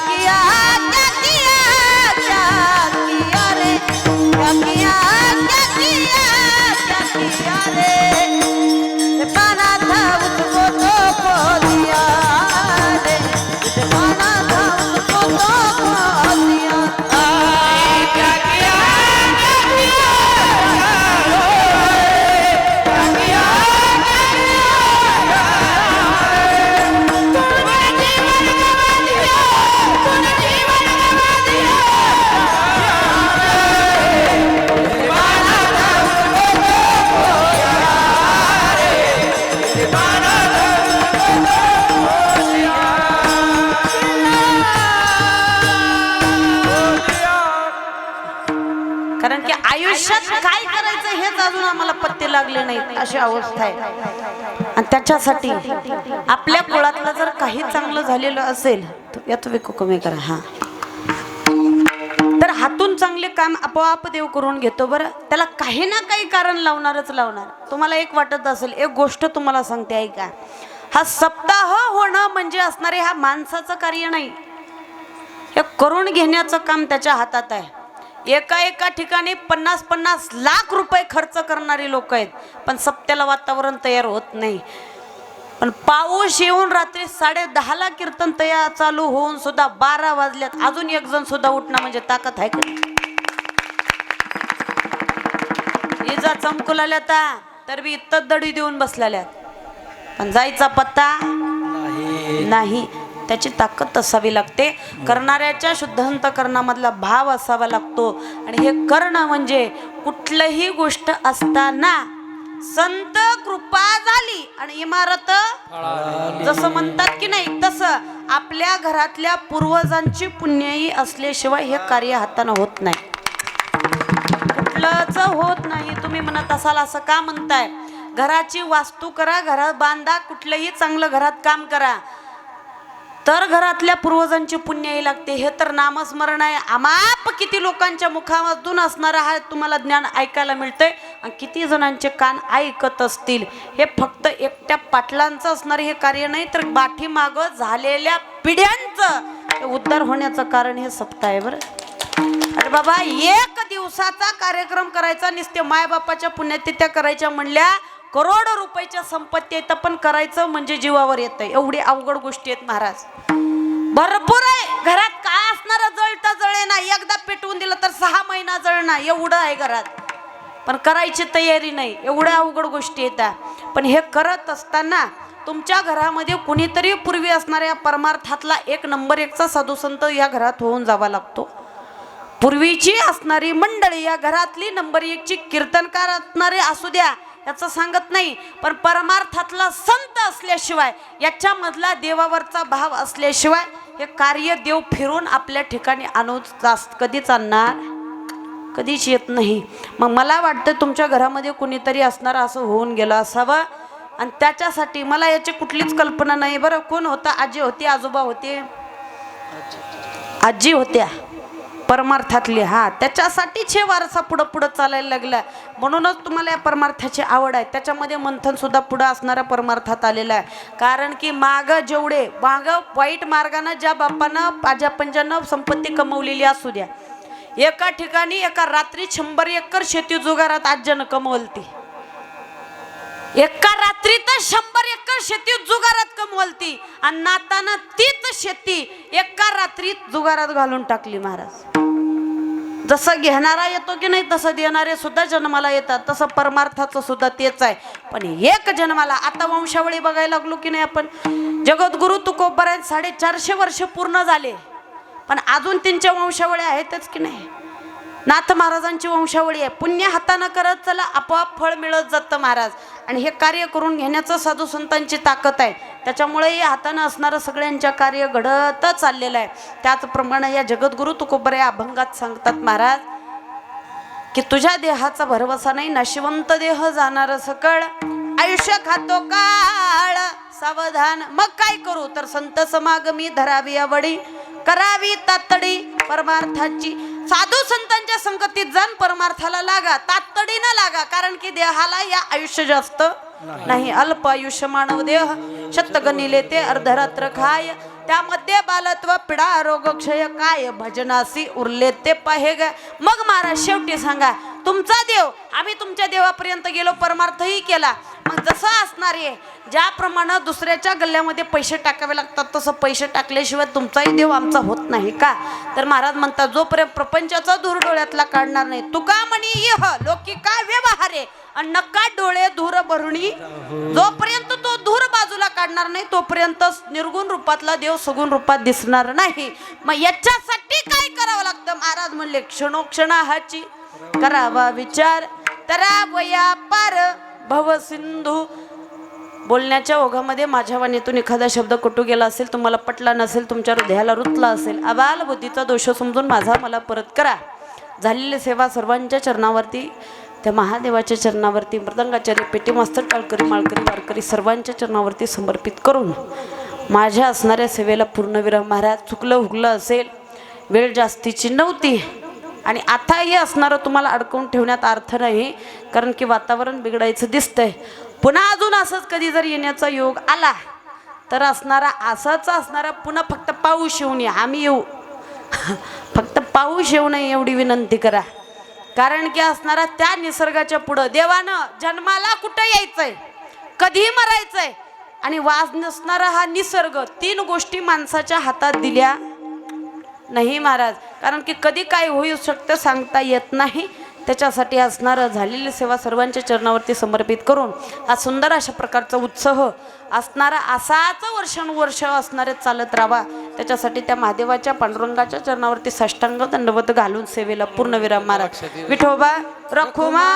किया रे क्या किया रे पाना था उसको तो खो दिया रे पाना था उसको तो खो दिया क्या किया कारण की आयुष्यात काय करायचं हेच अजून आम्हाला पत्ते लागले नाहीत अशी अवस्था आहे. आणि त्याच्यासाठी आपल्या कुळातलं जर काही चांगलं झालेलं असेल तर यात विकू कमी करा हा तर हातून चांगले काम आपोआप देव करून घेतो. बरं त्याला काही ना काही कारण लावणारच लावणार. तुम्हाला एक वाटत असेल, एक गोष्ट तुम्हाला सांगते ऐका, हा सप्ताह होणं म्हणजे असणारे हा माणसाचं कार्य नाही, हे करून घेण्याचं काम त्याच्या हातात आहे. एका ठिकाणी 50-50 लाख रुपये खर्च करणारी लोक आहेत, पण सप्त्याला वातावरण तयार होत नाही. पण पाऊस येऊन रात्री 10:30ला कीर्तन तयार चालू होऊन सुद्धा 12 वाजल्यात अजून एक जण सुद्धा उठणं म्हणजे ताकद आहे का? इजा चमकू लागल्या तर बी इतत दडी देऊन बसलेल्यात, पण जायचा पत्ता नाही. त्याची ताकद असावी लागते, करणाऱ्याच्या शुद्ध अंतःकरणामधला भाव असावा लागतो. आणि हे करणं म्हणजे कुठलीही गोष्ट असताना संत कृपा झाली आणि इमारत जसं म्हणतात की नाही तसं आपल्या घरातल्या पूर्वजांची पुण्याई असल्याशिवाय हे कार्य हातानं होत नाही, कुठलंच होत नाही. तुम्ही म्हणत असाल असं का म्हणताय? घराची वास्तू करा, घरात बांधा, कुठलंही चांगलं घरात काम करा तर घरातल्या पूर्वजांची पुण्याई लागते. हे तर नामस्मरण आहे. अमाप किती लोकांच्या मुखामधून असणारा हा तुम्हाला ज्ञान ऐकायला मिळतंय आणि किती जणांचे कान ऐकत असतील. हे फक्त एकट्या पाटलांचं असणारे हे कार्य नाही, तर पाठीमागं झालेल्या पिढ्यांचं उद्धार होण्याचं कारण हे सप्ताह आहे. बरं अरे बाबा, एक दिवसाचा कार्यक्रम करायचा, नुसते मायबापाच्या पुण्यतिथ्या करायच्या म्हणल्या करोडो रुपयाच्या संपत्ती येतं, पण करायचं म्हणजे जीवावर येतं. एवढी अवघड गोष्टी आहेत महाराज, भरपूर आहे. घरात काय असणार, जळता जळे ना, एकदा पेटवून दिलं तर 6 महिना जळणार एवढं आहे घरात, पण करायची तयारी नाही. एवढ्या अवघड गोष्टी येतात. पण हे करत असताना तुमच्या घरामध्ये कुणीतरी पूर्वी असणाऱ्या परमार्थातला 1 नंबर 1चा साधू संत या घरात होऊन जावा लागतो. पूर्वीची असणारी मंडळी या घरातली नंबर 1ची कीर्तनकार असणारे असू द्या, याचं सांगत नाही, पण परमार्थातला संत असल्याशिवाय, याच्यामधला देवावरचा भाव असल्याशिवाय हे कार्य देव फिरून आपल्या ठिकाणी आणून कधीच आणणार, कधीच येत नाही. मग मला वाटतं तुमच्या घरामध्ये कुणीतरी असणार असं होऊन गेलं असावं. आणि त्याच्यासाठी मला याची कुठलीच कल्पना नाही. बरं कोण होता? आजी होती, आजोबा होते, आजी होत्या परमार्थातली. हा, त्याच्यासाठीच हे वारसा पुढं पुढं चालायला लागला. म्हणूनच तुम्हाला या परमार्थाची आवड आहे. त्याच्यामध्ये मंथन सुद्धा पुढं असणाऱ्या परमार्थात आलेला आहे. कारण की मागं जेवढे वाईट मार्गानं ज्या बापानं आजा पंजानं संपत्ती कमवलेली असू द्या, एका ठिकाणी एका रात्री 100 एकर शेती जुगारात आज्यानं कमवलती. एका रात्रीत 100 एकर शेती जुगारात कमवलती आणि नातानं तीच शेती एका रात्रीत जुगारात घालून टाकली. महाराज, जसं घेणारा येतो की नाही तसं देणारे सुद्धा जन्माला येतात, तसं परमार्थाचं सुद्धा तेच आहे. पण एक जन्माला, आता वंशावळी बघायला लागलो की नाही आपण, जगद्गुरु तुकोबराय 450 वर्ष पूर्ण झाले, पण अजून त्यांच्या वंशावळी आहेतच की नाही. नाथ महाराजांची वंशावळी आहे. पुण्य हातानं करत चला, आपोआप फळ मिळत जातं महाराज. आणि हे कार्य करून घेण्याचं साधू संतांची ताकद आहे. त्याच्यामुळे या हातानं असणारं सगळ्यांच्या कार्य घडत चाललेलं आहे. त्याचप्रमाणे या जगद्गुरु तुकोबराय अभंगात सांगतात महाराज की तुझ्या देहाचा भरवसा नाही, नशिवंत देह जाणार सकळ, आयुष्य खातो काळ सावधान. मग काय करू तर संत समागमी धरावी आवडी, करावी तातडी परमार्थाची. साधू संतांच्या संगतीत जाण, परमार्थाला लागा, तातडीनं लागा. कारण की देहाला या आयुष्य जास्त नाही, अल्प आयुष्य मानव देह, शतगणिले ते अर्धरात्र खाय, त्यामध्ये बालत्व पिढा आरोग्य क्षय काय भजनासी उरले ते पाहे ग. मग महाराज शेवटी सांगा तुमचा देव, आम्ही तुमच्या देवापर्यंत गेलो, परमार्थही केला. मग जसं असणार आहे, ज्याप्रमाणे दुसऱ्याच्या गल्ल्यामध्ये पैसे टाकावे लागतात तसं पैसे टाकल्याशिवाय तुमचाही देव आमचा होत नाही का? तर महाराज म्हणतात जोपर्यंत प्रपंचाचा धूर डोळ्यातला काढणार नाही, तुका म्हणी इह लोकी काय व्यवहारे आणि नका डोळे धूर भरुणी, जोपर्यंत तो धूर बाजूला काढणार नाही तोपर्यंत निर्गुण रूपातला देव सगुण रूपात दिसणार नाही. मग याच्यासाठी काय करावं लागतं? महाराज म्हणले क्षणोक्षणाची करावा विचार, तरावया पार भव सिंधू. बोलण्याच्या ओघामध्ये माझ्या वाणीतून एखादा शब्द कटू गेला असेल, तुम्हाला पटला नसेल, तुमच्या हृदयाला रुतला असेल, अबाल बुद्धीचा दोष समजून माझा मला परत करा. झालेली सेवा सर्वांच्या चरणावरती, त्या महादेवाच्या चरणावरती, मृदंगाचार्य पेटी मास्तर टाळकरी माळकरी वारकरी सर्वांच्या चरणावरती समर्पित करून माझ्या असणाऱ्या सेवेला पूर्णविराम. महाराज चुकलं हुकलं असेल, वेळ जास्तीची नव्हती आणि आताही असणारं तुम्हाला अडकवून ठेवण्यात अर्थ नाही, कारण की वातावरण बिघडायचं दिसतंय. पुन्हा अजून असंच कधी जर येण्याचा योग आला तर असाच असणारा पुन्हा फक्त पाऊस येऊन या, आम्ही येऊ फक्त पाऊस येऊ नये एवढी विनंती करा. कारण की असणारा त्या निसर्गाच्या पुढं देवानं जन्माला कुठं यायचंय, कधी मरायचंय आणि वास नसणारा हा निसर्ग, 3 गोष्टी माणसाच्या हातात दिल्या नाही महाराज. कारण की कधी काय होऊ शकतं सांगता येत नाही. त्याच्यासाठी असणारं झालेली सेवा सर्वांच्या चरणावरती समर्पित करून हा सुंदर अशा प्रकारचा उत्सव असणारा असाच वर्षानुवर्ष असणारे चालत राहावा, त्याच्यासाठी त्या महादेवाच्या पांडुरंगाच्या चरणावरती साष्टांग दंडवत घालून सेवेला पूर्णविराम. महाराज विठोबा रखुमा.